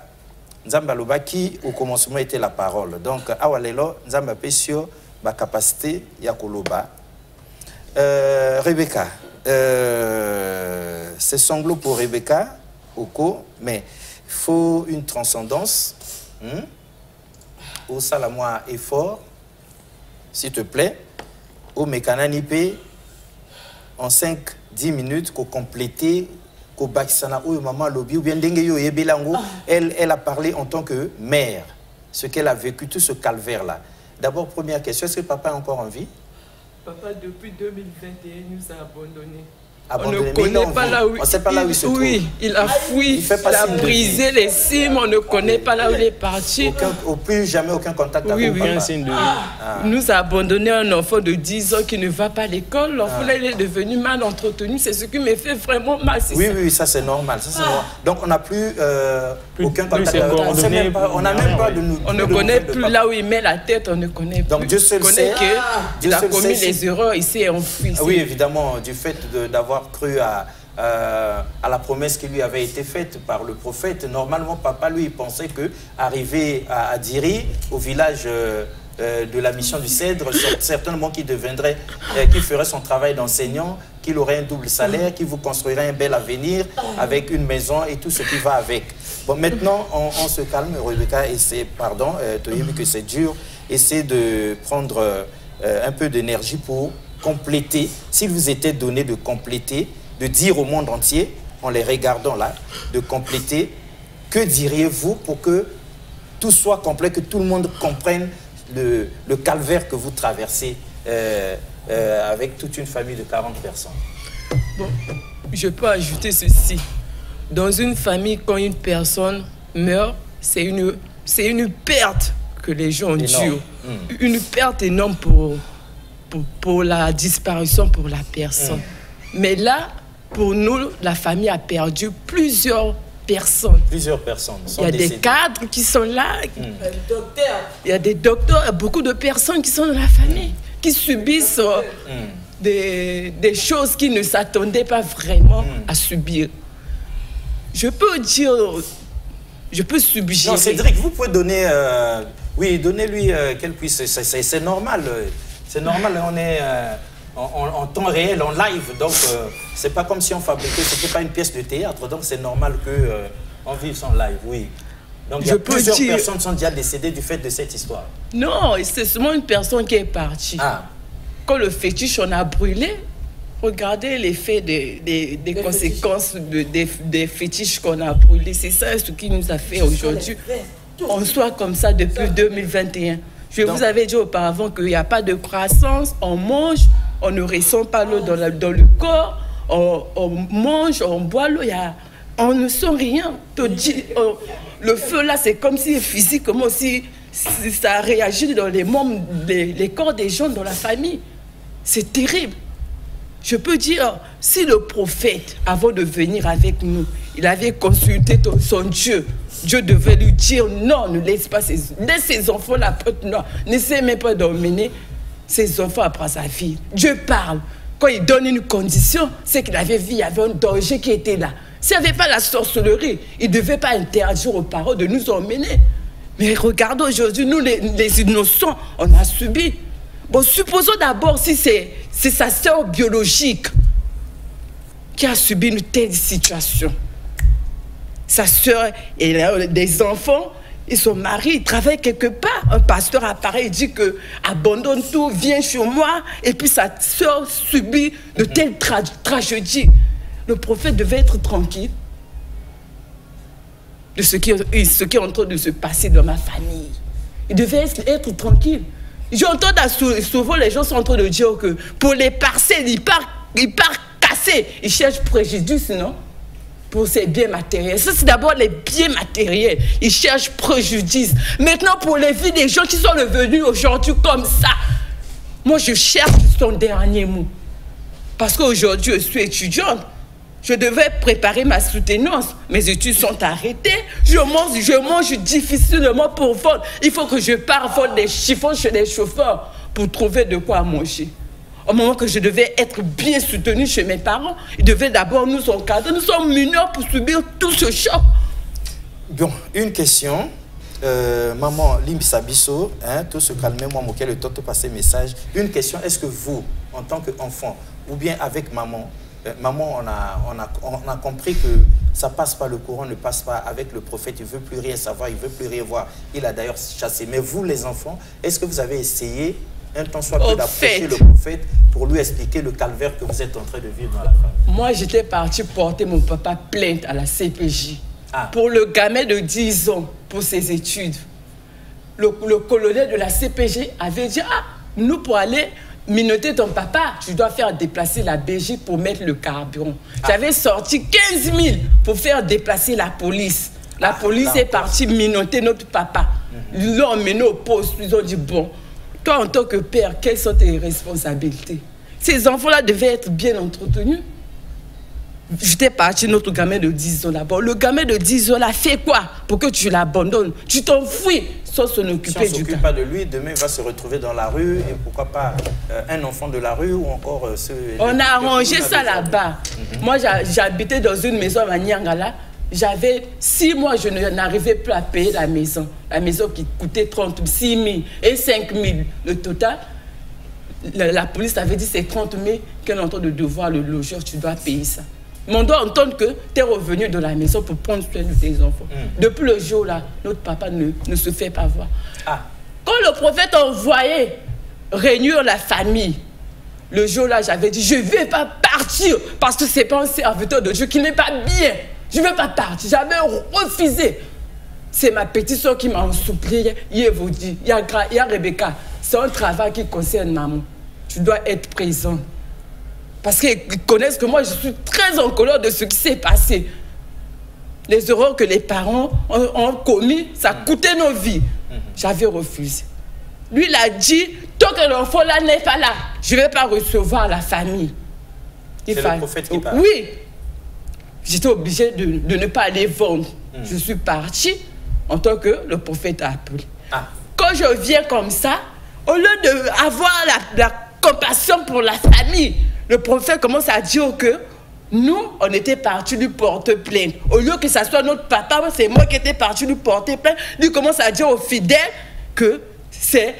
Nzambaloba qui au commencement était la parole. Donc, awalelo, Nzamba pesio, ba capacité ya koloba. Rebecca, c'est sanglots pour Rebecca, Oko, mais il faut une transcendance. Au salamois effort, s'il te plaît. Au mécananipé. En 5-10 minutes, qu'on compléter, qu'on baksana ou maman lobby ou bien dengeyo yebelango, elle a parlé en tant que mère, ce qu'elle a vécu, tout ce calvaire-là. D'abord, première question, est-ce que papa est encore en vie? Papa, depuis 2021, nous a abandonnés. On ne connaît pas là où il se trouve. Oui, il a fui, il a brisé les cimes, on ne connaît pas là où il est parti. Plus jamais aucun contact avec papa. Nous a abandonné un enfant de 10 ans qui ne va pas à l'école. L'enfant il est devenu mal entretenu. C'est ce qui me fait vraiment mal. Oui, ça c'est normal. Donc on n'a plus aucun contact avec papa. On n'a même pas de nous. On ne connaît plus là où il met la tête, on ne connaît plus. Donc Dieu seul sait qu'il a commis les erreurs, il s'est enfui. Oui, évidemment, du fait d'avoir cru à la promesse qui lui avait été faite par le prophète. Normalement, papa, lui, il pensait que arrivé à Diri, au village de la mission du Cèdre, certainement qu'il deviendrait, qu'il ferait son travail d'enseignant, qu'il aurait un double salaire, qu'il vous construirait un bel avenir avec une maison et tout ce qui va avec. Bon, maintenant, on se calme, Rebecca, et c'est, pardon, tu as vu que c'est dur, essaie de prendre un peu d'énergie pour compléter, s'il vous était donné de compléter, de dire au monde entier, en les regardant là, de compléter, que diriez-vous pour que tout soit complet, que tout le monde comprenne le calvaire que vous traversez avec toute une famille de 40 personnes? Bon, je peux ajouter ceci. Dans une famille, quand une personne meurt, c'est une perte que les gens endurent. Une perte énorme pour la disparition pour la personne. Mais là, pour nous, la famille a perdu plusieurs personnes. Plusieurs personnes sont Il y a décédées. des cadres qui sont là. Il y a des docteurs, il y a beaucoup de personnes qui sont dans la famille, qui subissent des choses qu'ils ne s'attendaient pas vraiment à subir. Je peux dire, je peux suggérer. Non, Cédric, vous pouvez donner, oui, donnez-lui qu'elle puisse, c'est normal. C'est normal, on est en temps réel, en live, donc c'est pas comme si on fabriquait, c'était pas une pièce de théâtre, donc c'est normal qu'on vive son live, oui. Donc il y a plusieurs personnes qui sont déjà décédées du fait de cette histoire. Non, c'est seulement une personne qui est partie. Quand le fétiche, on a brûlé, regardez l'effet des conséquences des fétiches qu'on a brûlés. C'est ça ce qui nous a fait aujourd'hui. On soit comme ça depuis 2021. Je vous avais dit auparavant qu'il n'y a pas de croissance, on mange, on ne ressent pas l'eau dans le corps, on mange, on boit l'eau, on ne sent rien. Le feu là, c'est comme si physiquement, si ça réagit dans les membres, les corps des gens dans la famille. C'est terrible. Je peux dire, si le prophète, avant de venir avec nous, il avait consulté son Dieu, Dieu devait lui dire non, ne laisse pas ses enfants la porte noire, n'essaie même pas d'emmener ses enfants après sa vie. Dieu parle. Quand il donne une condition, c'est qu'il avait vu, il y avait un danger qui était là. S'il n'y avait pas la sorcellerie, il ne devait pas interdire aux parents de nous emmener. Mais regardez aujourd'hui, nous les innocents, on a subi. Bon, supposons d'abord si c'est sa sœur biologique qui a subi une telle situation. Sa sœur, elle a des enfants, ils sont mariés, ils travaillent quelque part. Un pasteur apparaît, il dit que abandonne tout, viens chez moi. Et puis sa sœur subit de telles tragédies. Le prophète devait être tranquille de ce qui est en train de se passer dans ma famille. Il devait être tranquille. J'entends souvent les gens sont en train de dire que pour les parcelles, ils partent casser. Ils cherchent préjudice, non? Pour ses biens matériels. Ça, c'est d'abord les biens matériels. Ils cherchent préjudice. Maintenant, pour les vies des gens qui sont revenus aujourd'hui comme ça, moi, je cherche son dernier mot. Parce qu'aujourd'hui, je suis étudiante. Je devais préparer ma soutenance. Mes études sont arrêtées. Je mange difficilement pour vendre. Il faut que je parte vendre des chiffons chez les chauffeurs pour trouver de quoi manger. Au moment que je devais être bien soutenue chez mes parents, ils devaient d'abord nous encadrer. Nous sommes mineurs pour subir tout ce choc. Bon, une question. Maman Limbisabiso, tout se calmer, moi, moquer le temps de passer message. Une question, est-ce que vous, en tant qu'enfant, ou bien avec maman, maman, on a compris que ça passe pas, le courant ne passe pas avec le prophète, il ne veut plus rien savoir, il ne veut plus rien voir. Il a d'ailleurs chassé. Mais vous, les enfants, est-ce que vous avez essayé un temps soit peu d'approcher le prophète pour lui expliquer le calvaire que vous êtes en train de vivre dans la famille? Moi, j'étais partie porter mon papa plainte à la CPJ pour le gamin de 10 ans, pour ses études. Le colonel de la CPJ avait dit, nous, pour aller minoter ton papa, tu dois faire déplacer la BJ pour mettre le carburant. J'avais sorti 15 000 pour faire déplacer la police. La police est partie minoter notre papa. Ils l'ont emmené au poste, ils ont dit, bon, toi, en tant que père, quelles sont tes responsabilités? Ces enfants-là devaient être bien entretenus. J'étais parti, notre gamin de 10 ans d'abord. Le gamin de 10 ans là fait quoi pour que tu l'abandonnes? Tu t'enfuis sans s'en occuper. Si on ne s'occupe pas de lui, demain il va se retrouver dans la rue. Et pourquoi pas un enfant de la rue ou encore On a arrangé ça là-bas. Moi, j'habitais dans une maison à Nyangala. J'avais 6 mois, je n'arrivais plus à payer la maison. La maison qui coûtait 36 000 et 5 000. Le total, la police avait dit c'est 30 000 qu'elle est en train de devoir le logeur, tu dois payer ça. Mais on doit entendre que tu es revenu de la maison pour prendre soin de tes enfants. Depuis le jour-là, notre papa ne se fait pas voir. Quand le prophète envoyait réunir la famille, le jour-là, j'avais dit, je ne vais pas partir parce que ce n'est pas un serviteur de Dieu qui n'est pas bien. Je ne vais pas partir. J'avais refusé. C'est ma petite soeur qui m'a supplié. Il vous dit, il y a Rebecca. C'est un travail qui concerne maman. Tu dois être présent. Parce qu'ils connaissent que moi, je suis très en colère de ce qui s'est passé. Les erreurs que les parents ont commis, ça coûtait nos vies. J'avais refusé. Lui, il a dit, tant que l'enfant là n'est pas là, je ne vais pas recevoir la famille. C'est le prophète qui parle. Oui. J'étais obligée de ne pas aller vendre. Je suis partie en tant que le prophète a appelé. Quand je viens comme ça, au lieu d'avoir la compassion pour la famille, le prophète commence à dire que nous, on était partis lui porter plainte. Au lieu que ça soit notre papa, c'est moi qui étais parti lui porter plainte. Lui commence à dire aux fidèles que c'est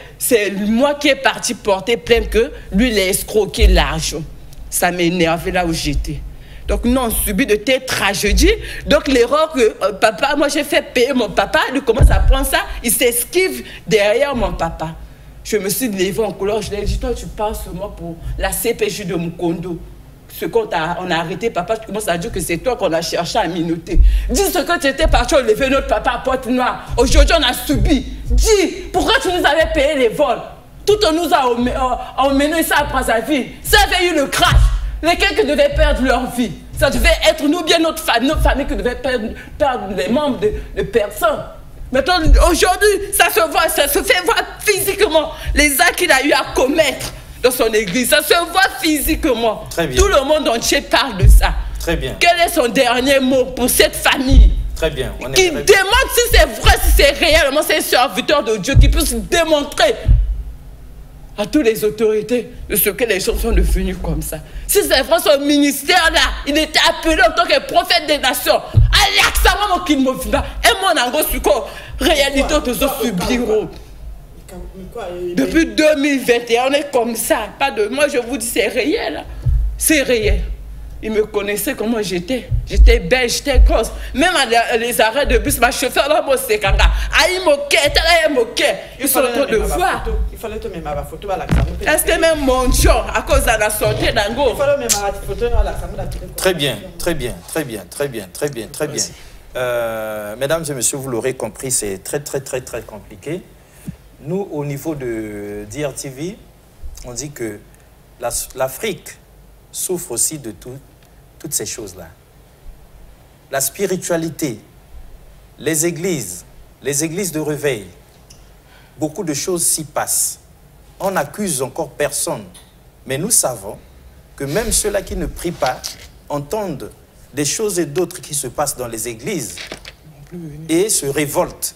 moi qui est parti porter plainte, que lui, il a escroqué l'argent. Ça m'énervait là où j'étais. Donc, nous, on subit de telles tragédies. Donc, l'erreur que papa, moi, j'ai fait payer mon papa, lui commence à prendre ça, il s'esquive derrière mon papa. Je me suis levée en couleur, je lui ai dit, toi, tu parles seulement pour la CPJ de Mukondo. Ce qu'on on a arrêté, papa, tu commences à dire que c'est toi qu'on a cherché à minoter. Dis ce que tu étais parti enlever notre papa à Pointe-Noire. Aujourd'hui, on a subi. Dis, pourquoi tu nous avais payé les vols? Tout on nous a emmené ça à Brazzaville. Ça avait eu le crash. Lesquels qui devaient perdre leur vie. Ça devait être nous, bien notre famille qui devait perdre les membres de personnes. Maintenant, aujourd'hui, ça se fait voir physiquement. Les actes qu'il a eu à commettre dans son église, ça se voit physiquement. Très bien. Tout le monde entier parle de ça. Très bien. Quel est son dernier mot pour cette famille? Très bien. Qui demande si c'est vrai, si c'est réellement c'est un serviteur de Dieu qui puisse démontrer à toutes les autorités de ce que les gens sont devenus comme ça. Si c'est vrai, son ministère-là, il était appelé en tant que prophète des nations. Alexandre Mokimofina, et mon ango suko, réalité de ce bureau. Depuis 2021, on est comme ça. Pas de... Moi, je vous dis, c'est réel. C'est réel. Ils me connaissaient comment j'étais. J'étais belle, j'étais grosse. Même les arrêts de bus, ma chauffeur là, moi, c'est kanga. Aïe, moqué, ils sont en train de voir. Il fallait te mettre ma photo. Est-ce que même mon chien, à cause de la santé d'Ango? Il fallait mettre ma photo. Très bien, très bien, très bien, très bien, très bien, très bien. Mesdames et messieurs, vous l'aurez compris, c'est très, très, très, très compliqué. Nous, au niveau de DRTV, on dit que l'Afrique souffre aussi de toutes ces choses-là. La spiritualité, les églises de réveil, beaucoup de choses s'y passent. On n'accuse encore personne, mais nous savons que même ceux-là qui ne prient pas entendent des choses et d'autres qui se passent dans les églises et se révoltent.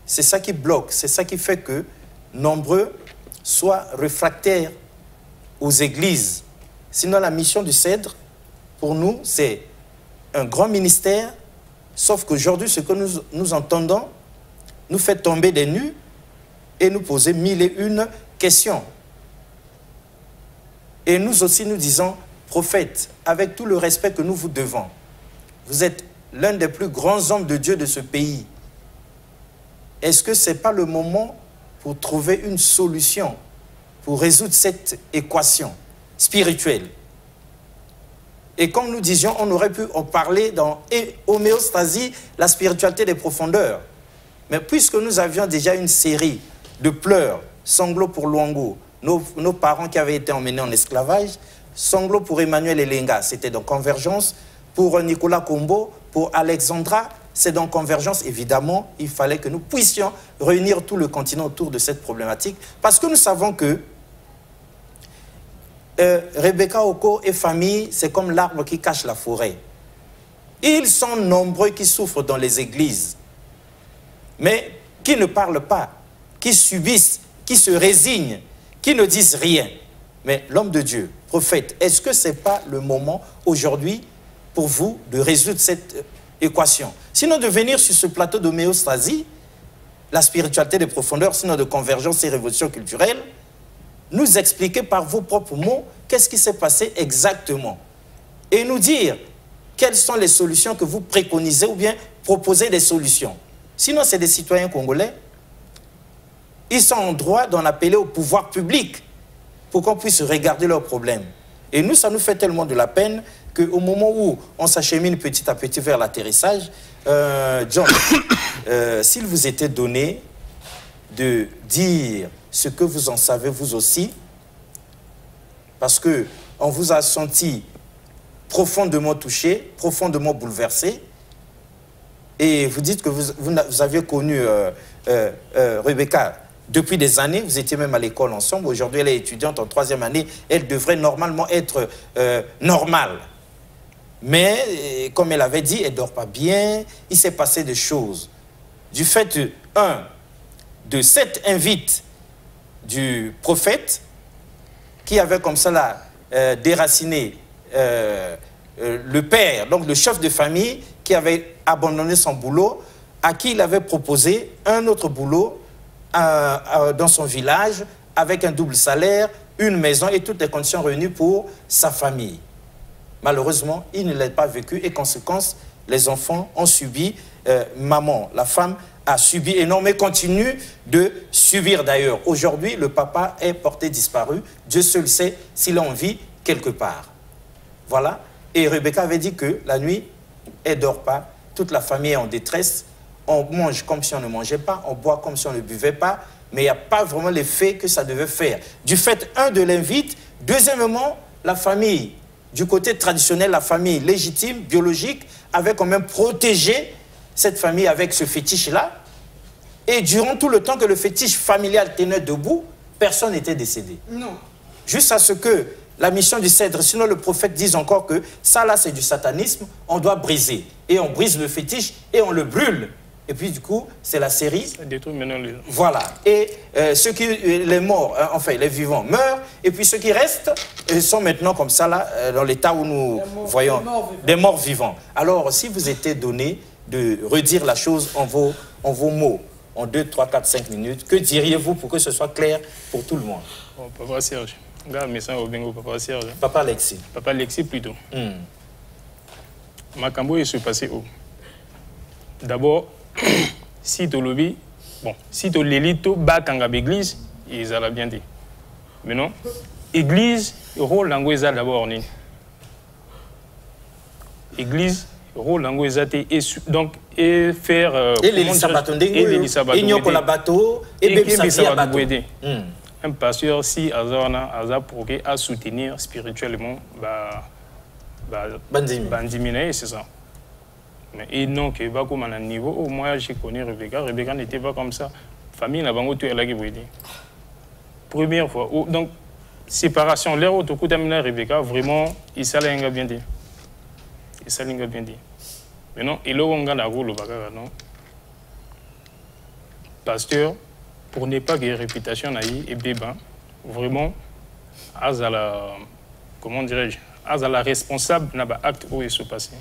C'est ça qui bloque, c'est ça qui fait que nombreux soient réfractaires aux églises. Sinon, la mission du Cèdre, pour nous, c'est un grand ministère, sauf qu'aujourd'hui, ce que nous entendons nous fait tomber des nues et nous poser 1001 questions. Et nous aussi, nous disons, prophète, avec tout le respect que nous vous devons, vous êtes l'un des plus grands hommes de Dieu de ce pays. Est-ce que ce n'est pas le moment pour trouver une solution pour résoudre cette équation spirituelle? Et comme nous disions, on aurait pu en parler dans homéostasie, la spiritualité des profondeurs. Mais puisque nous avions déjà une série de pleurs, sanglots pour Luango, nos parents qui avaient été emmenés en esclavage, sanglots pour Emmanuel Elenga, c'était dans Convergence, pour Nicolas Combo, pour Alexandra, c'est dans Convergence. Évidemment, il fallait que nous puissions réunir tout le continent autour de cette problématique, parce que nous savons que Rebecca Oko et famille, c'est comme l'arbre qui cache la forêt. Ils sont nombreux qui souffrent dans les églises, mais qui ne parlent pas, qui subissent, qui se résignent, qui ne disent rien. Mais l'homme de Dieu, prophète, est-ce que ce n'est pas le moment aujourd'hui pour vous de résoudre cette équation? Sinon de venir sur ce plateau d'homéostasie, la spiritualité des profondeurs, sinon de Convergence et révolution culturelle, nous expliquer par vos propres mots qu'est-ce qui s'est passé exactement. Et nous dire quelles sont les solutions que vous préconisez ou bien proposez des solutions. Sinon, c'est des citoyens congolais. Ils sont en droit d'en appeler au pouvoir public pour qu'on puisse regarder leurs problèmes. Et nous, ça nous fait tellement de la peine qu'au moment où on s'achemine petit à petit vers l'atterrissage, John, s'il vous était donné de dire ce que vous en savez vous aussi, parce qu'on vous a senti profondément touché, profondément bouleversé, et vous dites que vous aviez connu Rebecca depuis des années, vous étiez même à l'école ensemble, aujourd'hui elle est étudiante en 3e année, elle devrait normalement être normale. Mais, comme elle avait dit, elle ne dort pas bien, il s'est passé des choses. Du fait, de cette invite du prophète, qui avait comme ça là, déraciné le père, donc le chef de famille, qui avait abandonné son boulot, à qui il avait proposé un autre boulot dans son village, avec un double salaire, une maison et toutes les conditions réunies pour sa famille. Malheureusement, il ne l'a pas vécu et conséquence, les enfants ont subi, maman, la femme, a subi énormément et continue de subir d'ailleurs. Aujourd'hui, le papa est porté disparu. Dieu seul sait s'il est en vie quelque part. Voilà. Et Rebecca avait dit que la nuit, elle ne dort pas. Toute la famille est en détresse. On mange comme si on ne mangeait pas. On boit comme si on ne buvait pas. Mais il n'y a pas vraiment l'effet que ça devait faire. Du fait, de l'invite. Deuxièmement, la famille, du côté traditionnel, la famille légitime, biologique, avait quand même protégé cette famille avec ce fétiche-là. Et durant tout le temps que le fétiche familial tenait debout, personne n'était décédé. Non. Juste à ce que la mission du Cèdre, sinon le prophète dise encore que ça là c'est du satanisme, on doit briser. Et on brise le fétiche et on le brûle. et puis du coup, c'est la série. Ça détruit maintenant les gens. Voilà. Et les morts, enfin les vivants meurent, et puis ceux qui restent sont maintenant comme ça, là, dans l'état où nous voyons des morts vivants. Alors, si vous étiez donné de redire la chose en vos mots, en 2, 3, 4, 5 minutes, que diriez-vous pour que ce soit clair pour tout le monde? Oh, Papa Serge. Regarde, mais ça, au bingo, Papa Serge. Papa Alexis. Papa Alexis, plutôt. Makambo, il se passait où? D'abord, si tu lobby, bon, si tu l'élite, tu bats quand l'église, ils allaient bien dire. Mais non, église, le rôle d'angoisse d'abord. Église, le rôle d'angoisse donc, et faire. Et l'Élisa Batondé, et Nyoko la bateau, et Bébé Sabia bateau. Un pasteur, si Azar pour à soutenir spirituellement, Bandimine, c'est ça. Mais et non, que va comme à un niveau, au moins j'ai connu Rebecca. Rebecca n'était pas comme ça. Famille n'a pas tout elle a dit. Première fois. Donc, séparation. L'air au tout Rebecca, vraiment, il s'allait bien dit. Il s'allait bien dit. Mais non, et là, on a le bagage, non. Pasteur, pour ne pas qu'il y ait réputation, et béba, vraiment, à la, comment dirais-je, à la responsable n'a pas acte où il se passait.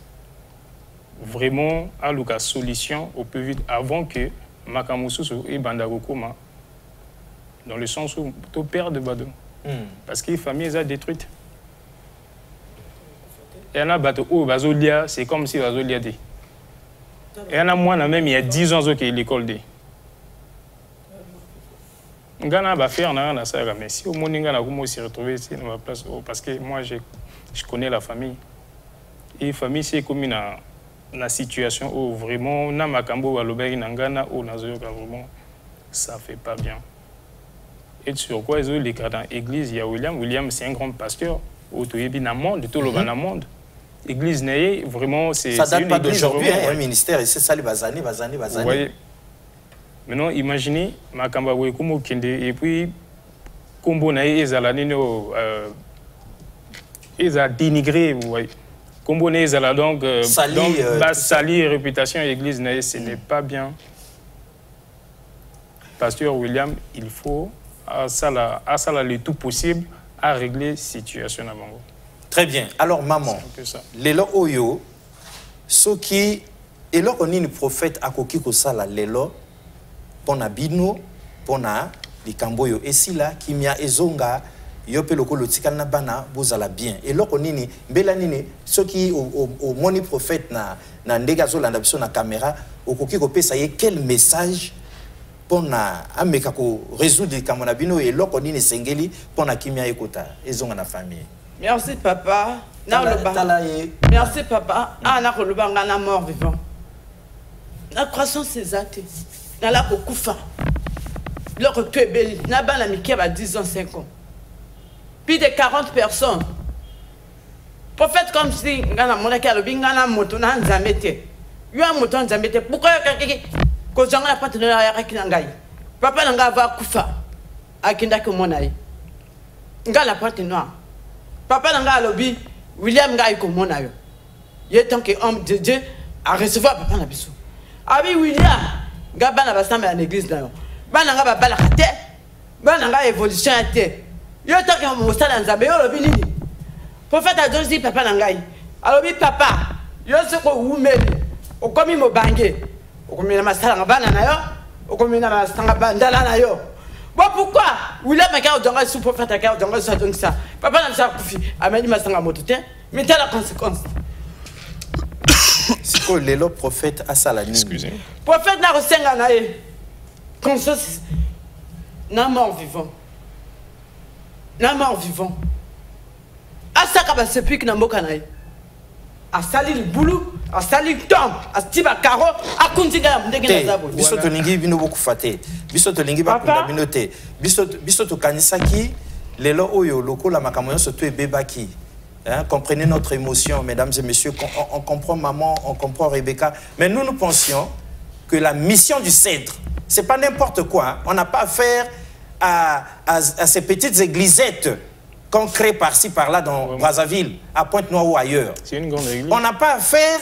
Vraiment, à la solution au plus vite avant que Makamusu et Bandagokuma, dans le sens où tu perds de Bado. Parce que les familles sont détruites. Il y en a bateau où Bazolia, c'est comme si Bazolia dit. Il y en a moi, même il y a 10 ans que l'école dit. Ngana va faire na ça, mais si au monde Ngana comment s'y retrouver ici dans ma place, parce que moi je connais la famille. Et la famille c'est comme une situation où vraiment na makambo wa lobeki na Ngana ou na zoyoka vraiment ça fait pas bien. Et sur quoi ils ont les cas dans l'église, il y a William c'est un grand pasteur au tout yebi na monde, tout le na monde. Église n'est vraiment c'est ça date pas d'aujourd'hui un ministère et c'est ça les bazani. Vous voyez. Maintenant, imaginez, Makamba Wekumo Kende, et puis, Kombo Nae Ezala Nino, Eza dénigré, vous voyez. Kombo Nae Ezala donc, sali réputation église Nae, ce n'est pas bien. Pasteur William, il faut, à ça le tout possible, à régler la situation à Bango. Très bien. Alors, maman, Lelo Oyo, ce qui, et là, on est le prophète à Kokiko Sala, Lelo, pona bino pona likamboyo esila kimia ezonga yope lokolo tikala na bana bozala bien et loko nini mbela nini soki au moni prophète na ndega zolanda biso na caméra okoki kopesa ye quel message pona ameka ko résoudre likambo na bino et loko nini sengeli pona kimia ekota ezonga na famille. Merci papa. Merci papa. Na ko lobanga na mort vivant. La croissance c'est acte. Dans la Koufa, l'autre tu es belle, n'a pas la Mickey à 10 ans, 5 ans. Plus de 40 personnes. Prophète comme si, Gana Monaka, le Bingana Motonan Zamete. Il y a un mouton Zamete. Pourquoi que j'en ai pas tenu à Rakinangai? Papa n'a pas Koufa. À Kindako Monaï. Ngala partie noire. Papa n'a pas lobby, William Gaïko Monaï. Il est tant qu'homme de Dieu à recevoir Papa Nabissou. Ah oui, William. Gabana basamba à l'église là. Bana nga babala kate. Bana nga évolution ate. Yo toka mo sala nzambe yo lobi nini. Prophète a dit papa nangai. Alobi papa, yo seko umeli. Okomi mo bange. Okomi na masala nga bana na yo. Okomi na masanga bandala na yo. Bon pourquoi William maka odonga sous prophète aka odonga ça donc ça. Papa na sa kufi. Ameni masanga motote. Mais t'as la conséquence. C'est que le prophète a salani. Excusez. Prophète n'a reçu un naïe. Conscience. N'a mort vivant. N'a mort vivant. A ça qu'a passé puis que n'a mort naïe. A sali le boulot, a sali le temps, a stiba caro, a continué à me dégainer la boule. Biso to lingi bino beaucoup faté. Biso to lingi ba kunda binote. Biso to kanisaki lelo oyo loko la makamoyo surtout e bebaki. Hein, comprenez notre émotion, mesdames et messieurs. On comprend maman, on comprend Rebecca. Mais nous pensions que la mission du cèdre, ce n'est pas n'importe quoi. Hein. On n'a pas affaire à ces petites églisettes qu'on crée par-ci, par-là dans Brazzaville, à Pointe-Noire ou ailleurs. C'est une grande église. On n'a pas affaire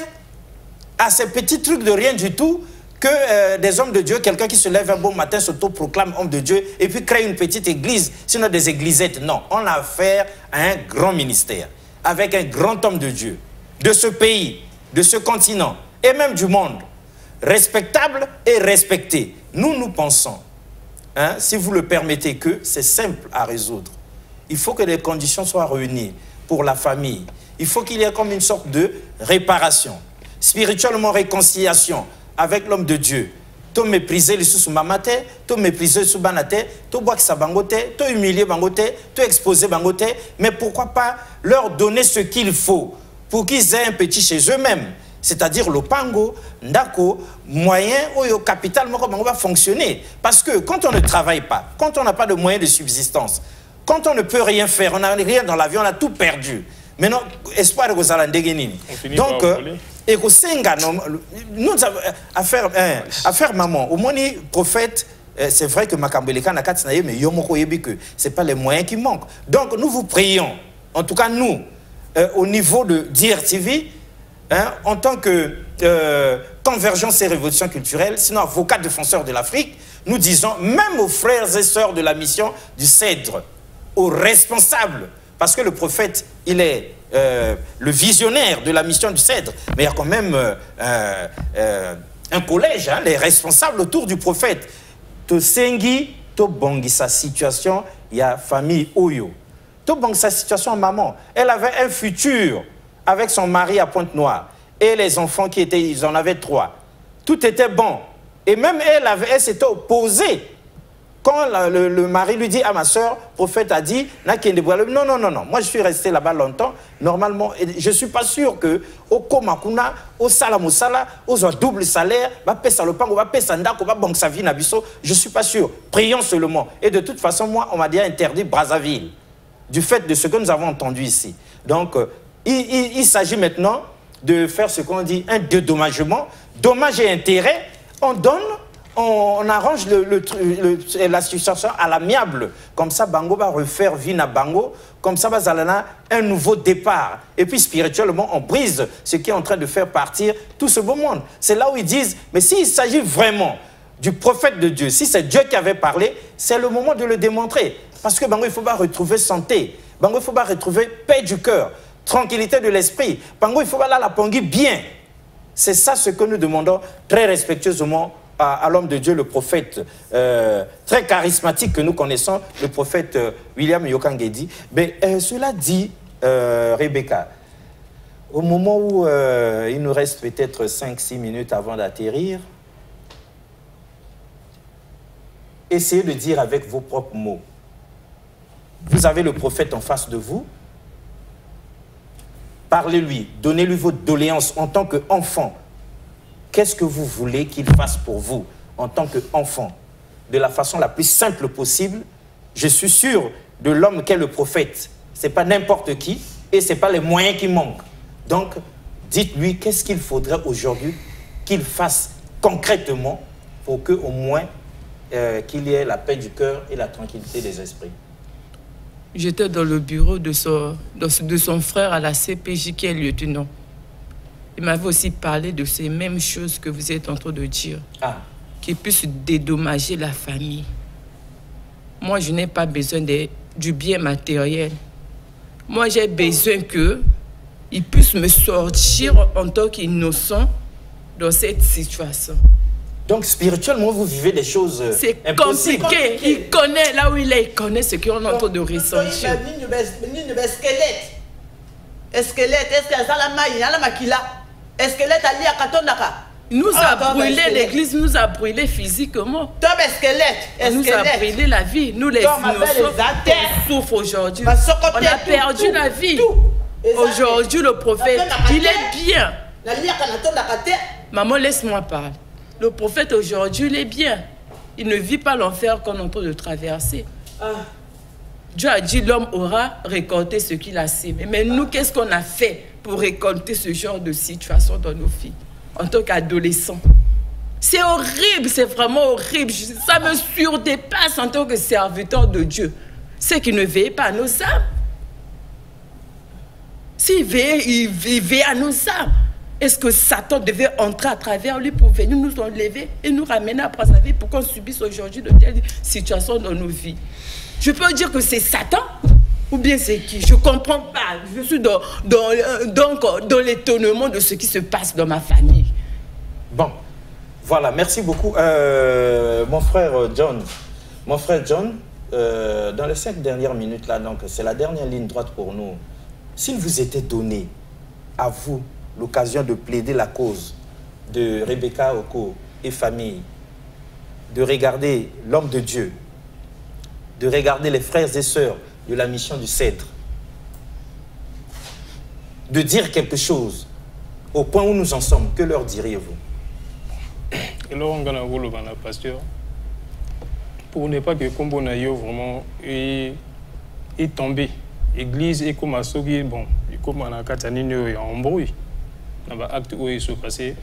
à ces petits trucs de rien du tout que des hommes de Dieu, quelqu'un qui se lève un bon matin, s'auto-proclame homme de Dieu et puis crée une petite église, sinon des églisettes. Non, on a affaire à un grand ministère, avec un grand homme de Dieu, de ce pays, de ce continent et même du monde, respectable et respecté. Nous pensons, hein, si vous le permettez, que c'est simple à résoudre. Il faut que les conditions soient réunies pour la famille. Il faut qu'il y ait comme une sorte de réparation, spirituellement réconciliation avec l'homme de Dieu. To mépriser les sous mamate, to mépriser sous banate, to boire sa bangote, to humilier bangote, to exposer bangote, mais pourquoi pas leur donner ce qu'il faut pour qu'ils aient un petit chez eux-mêmes, c'est-à-dire le pango, ndako, moyen ou le capital, comment on va fonctionner. Parce que quand on ne travaille pas, quand on n'a pas de moyens de subsistance, quand on ne peut rien faire, on n'a rien dans la vie, on a tout perdu. Maintenant, espoir de vous aller. Donc, et nous avons affaire maman. Au moins, prophète, c'est vrai que Makambeleka n'a qu'à t'naïe, mais Yomoko yebi que c'est pas les moyens qui manquent. Donc, nous vous prions, en tout cas nous, au niveau de DIRTV, hein, en tant que Convergence et Révolution culturelle, sinon avocat défenseur de l'Afrique, nous disons, même aux frères et sœurs de la mission du Cèdre, aux responsables, parce que le prophète, il est le visionnaire de la mission du Cèdre, mais il y a quand même un collège, hein, les responsables autour du prophète. To sengi, to bongi sa situation, il y a famille Oyo. To bongi sa situation, maman, elle avait un futur avec son mari à Pointe-Noire et les enfants qui étaient, ils en avaient 3. Tout était bon. Et même elle s'était opposée. Quand le mari lui dit à ma soeur, le prophète a dit, non, non, non, non, moi je suis resté là-bas longtemps, normalement, je ne suis pas sûr que au Komakuna, au Salamosala, au double salaire, je ne suis pas sûr. Prions seulement. Et de toute façon, moi, on m'a déjà interdit Brazzaville, du fait de ce que nous avons entendu ici. Donc, il s'agit maintenant de faire ce qu'on dit un dédommagement, dommage et intérêt, on donne. On arrange la situation à l'amiable. Comme ça, Bango va refaire vie à Bango. Comme ça, Bazalana, un nouveau départ. Et puis, spirituellement, on brise ce qui est en train de faire partir tout ce beau monde. C'est là où ils disent, mais s'il s'agit vraiment du prophète de Dieu, si c'est Dieu qui avait parlé, c'est le moment de le démontrer. Parce que Bango, il ne faut pas retrouver santé. Bango, il ne faut pas retrouver paix du cœur, tranquillité de l'esprit. Bango, il faut pas la pongui bien. C'est ça ce que nous demandons très respectueusement à l'homme de Dieu, le prophète très charismatique que nous connaissons, le prophète William Yokangedi. Mais cela dit, Rebecca, au moment où il nous reste peut-être 5-6 minutes avant d'atterrir, essayez de dire avec vos propres mots. Vous avez le prophète en face de vous. Parlez-lui, donnez-lui votre doléance en tant qu'enfant. Qu'est-ce que vous voulez qu'il fasse pour vous en tant qu'enfant? De la façon la plus simple possible. Je suis sûr de l'homme qu'est le prophète. Ce n'est pas n'importe qui et ce n'est pas les moyens qui manquent. Donc, dites-lui qu'est-ce qu'il faudrait aujourd'hui qu'il fasse concrètement pour qu'au moins qu'il y ait la paix du cœur et la tranquillité des esprits. J'étais dans le bureau de son frère à la CPJ qui est lieutenant. Il m'avait aussi parlé de ces mêmes choses que vous êtes en train de dire. Ah. Qu'il puisse dédommager la famille. Moi, je n'ai pas besoin du bien matériel. Moi, j'ai besoin qu'il puisse me sortir en tant qu'innocent dans cette situation. Donc, spirituellement, vous vivez des choses c'est compliqué. Il connaît, là où il est, il connaît ce qu'on est en train de ressentir. Il nous a brûlé, l'église nous a brûlé physiquement. Il nous a brûlé la vie. Nous les innocents, on souffre aujourd'hui. On a perdu la vie. Aujourd'hui, le prophète, il est bien. Maman, laisse-moi parler. Le prophète aujourd'hui, il est bien. Il ne vit pas l'enfer qu'on est en train de traverser. Dieu a dit l'homme aura récolté ce qu'il a sémé. Mais nous, qu'est-ce qu'on a fait pour récolter ce genre de situation dans nos filles en tant qu'adolescents? C'est horrible, c'est vraiment horrible. Ça me surdépasse en tant que serviteur de Dieu. C'est qu'il ne veille pas à nos âmes. S'il veille, il veille à nos âmes. Est-ce que Satan devait entrer à travers lui pour venir nous enlever et nous ramener à Brazzaville pour qu'on subisse aujourd'hui de telles situations dans nos vies? Je peux dire que c'est Satan ou bien c'est qui? Je ne comprends pas. Je suis dans l'étonnement de ce qui se passe dans ma famille. Bon, voilà, merci beaucoup. Mon frère John, dans les 5 dernières minutes, là, donc c'est la dernière ligne droite pour nous. S'il vous était donné à vous l'occasion de plaider la cause de Rebecca Oko et famille, de regarder l'homme de Dieu, de regarder les frères et sœurs de la mission du Cèdre, de dire quelque chose au point où nous en sommes, que leur diriez-vous? Et là, on a voulu le pasteur pour ne pas que Combo Nayo vraiment est tombé. L'église est comme à Sogi, bon, comme à Katanino et en bruit. Dans l'acte où il se passé,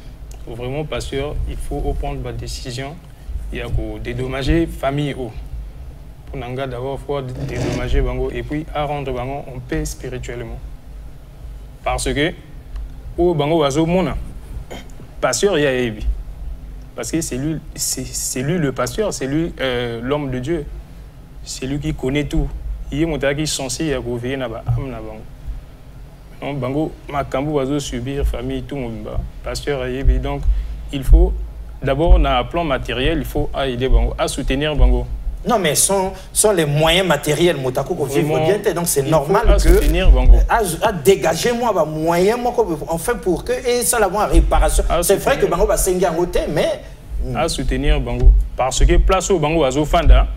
vraiment, pasteur, il faut prendre ma décision. Il y a que dédommager famille. Pour nous d'abord, il faut dédommager bango et puis à rendre bango en paix spirituellement. Parce que, au bango wazo mona, pasteur, il y a évi. Parce que c'est lui le pasteur, c'est lui l'homme de Dieu. C'est lui qui connaît tout. Il est censé veiller na ba am na bango. Donc bango makambo wazo subir famille tout monde pasteur ayebi. Donc il faut d'abord dans un plan matériel, il faut aider bango à soutenir bango. Non mais sont les moyens matériels motako ko vivre bien, donc c'est normal que soutenir bango à dégager moi ba moyen moi enfin pour que et ça la bonne réparation. C'est vrai que bango va senga côté mais à soutenir bango parce que place au bango wazo fanda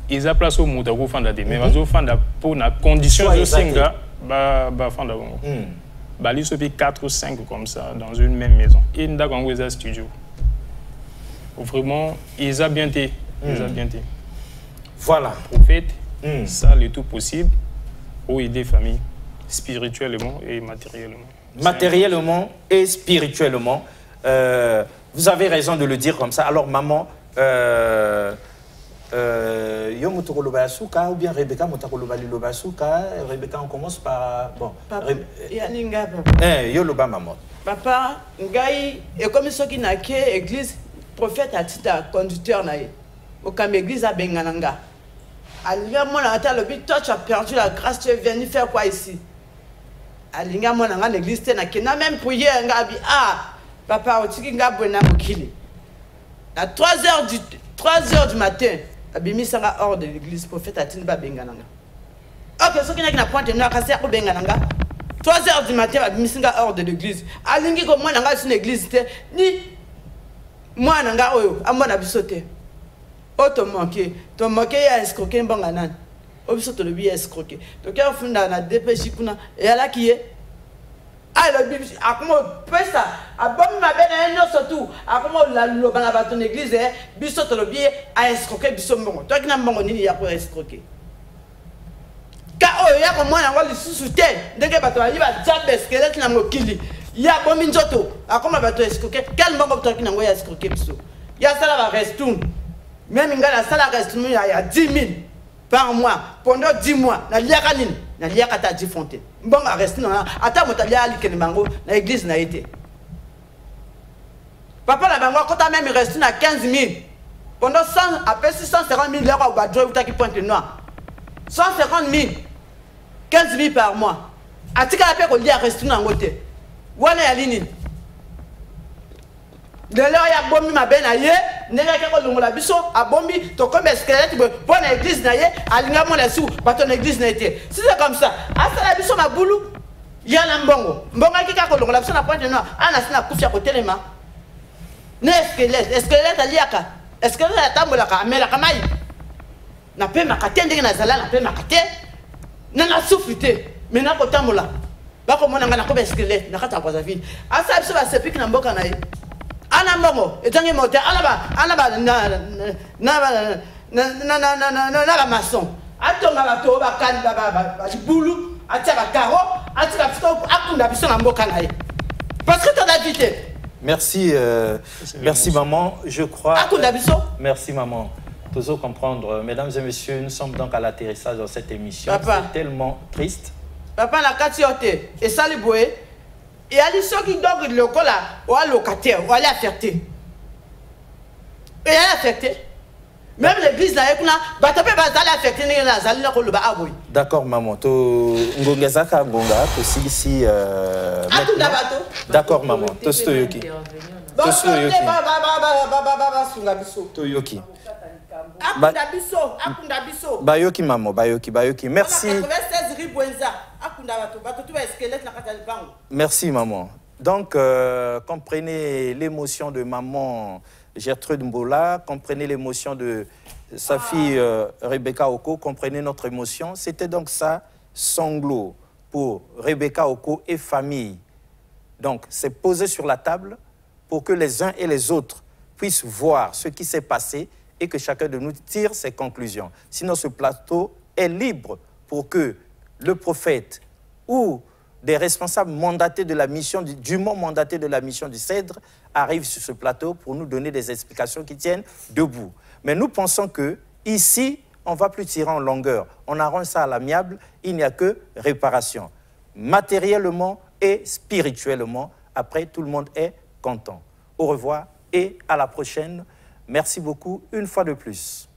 ils a place au motako fanda mais wazo fanda pour na condition de senga ba fanda bango. Ba li sopi 4 ou 5 comme ça dans une même maison. Et nda bango ils a studio. Vraiment ils a bien été, ils a bien été. Voilà. En fait, ça le tout possible pour aider les familles spirituellement et matériellement. Matériellement et spirituellement. Vous avez raison de le dire comme ça. Alors maman, yo mutokoloba suka ou bien Rebecca mutokoloba liloba suka. Rebecca, on commence par bon. Yaninga papa. Yo loba maman. Papa, ngai et comme ceux qui n'a que église prophète a tita conducteur na au kam église à Bengananga. Alinga mona ata le but, toi tu as perdu la grâce, tu es venu faire quoi ici? Alinga mona nga l'église te na kena même prier nga bi papa otiki nga bwana mokili. À 3h du matin, abimi sanga hors de l'église prophète atin ba Bengananga. OK, ce qui n'a pointe na kasi ko Bengananga. 3h du matin abimi sanga hors de l'église. Alingi ko mona nga sur l'église te ni moi nanga oyo amona bisote. Ton manqué a escroqué un bon anan. Obiso to le bi escroqué. Donc il faut na dépêche kuna et là qui est le bibi a comment pesa a bon ma ben no surtout a comment la lo bana ba ton église biso to le bi a escroqué biso mbongo. Toi qui na mbongo nini ya ko escroqué. Ka o ya ko mwana ngoli susute ndenge bato ali ba jabe skelette na mokili. Ya bomi nzoto a comment bato escroqué. Quel mbongo toi qui na ngo ya escroqué biso. Ya sala ba restoun. Même si la salle reste il y a 10 000 par mois, pendant 10 mois, na liaka nini, na liaka ta 10 fontaines. Bon, reste na ata motalia ali kenemango na église na été. Papa la bango quand même il reste na 15 000. Pendant 100 après 650 000 euros au badjo ou ta qui pointe noir. 150 000, 15 000 par mois. Atika la paix qu'on lia reste na ngote. Wana ya lini. De là, il y a bombi ma ben aïe, n'est pas que la biso a bombi, ton comme squelette, bonne église naïe, à l'ingamo la sou, pas ton église n'a été. Si c'est comme ça, à ça la biso ma boulou, il y a l'ambongo. Mbonga qui a la biso n'a point de noir, à la sina couche à côté les mains. N'est squelette à liaka, est-ce que la table la camé la camaille n'a pas ma catène de Nazala, n'a pas ma catène, n'a la souffrité, mais n'a pas tamoula. Pas comme on a un comme squelette, n'a pas ta voix à vie. À ça, ça va se piquer dans le boca naïe. Anambo, et tant que monté, alaba, na maçon. Atonga la toba kan baba, boulou, ataba caro, ataba fito, akunda biso na mboka naïe. Parce que tu as invité. Merci, merci maman. Je crois. Akunda biso. Merci maman. Toujours comprendre, mesdames et messieurs, nous sommes donc à l'atterrissage dans cette émission. C'est tellement triste. Papa la katiote et saliboué. Il y a des gens qui donnent le local ou à locataire ou à l'affecté. Et à l'affecté. Même l'église là, d'accord, maman. D'accord, maman. Toyoki. Bayoki, maman. Bayoki. Merci. Merci, maman. Donc, comprenez l'émotion de maman Gertrude Mbola, comprenez l'émotion de sa fille Rebecca Oko, comprenez notre émotion. C'était donc ça, sanglot pour Rebecca Oko et famille. Donc, c'est posé sur la table pour que les uns et les autres puissent voir ce qui s'est passé et que chacun de nous tire ses conclusions. Sinon, ce plateau est libre pour que le prophète ou des responsables mandatés de la mission, dûment mandatés de la mission du Cèdre, arrivent sur ce plateau pour nous donner des explications qui tiennent debout. Mais nous pensons que ici, on ne va plus tirer en longueur. On arrange ça à l'amiable, il n'y a que réparation. Matériellement et spirituellement, après, tout le monde est content. Au revoir et à la prochaine. Merci beaucoup une fois de plus.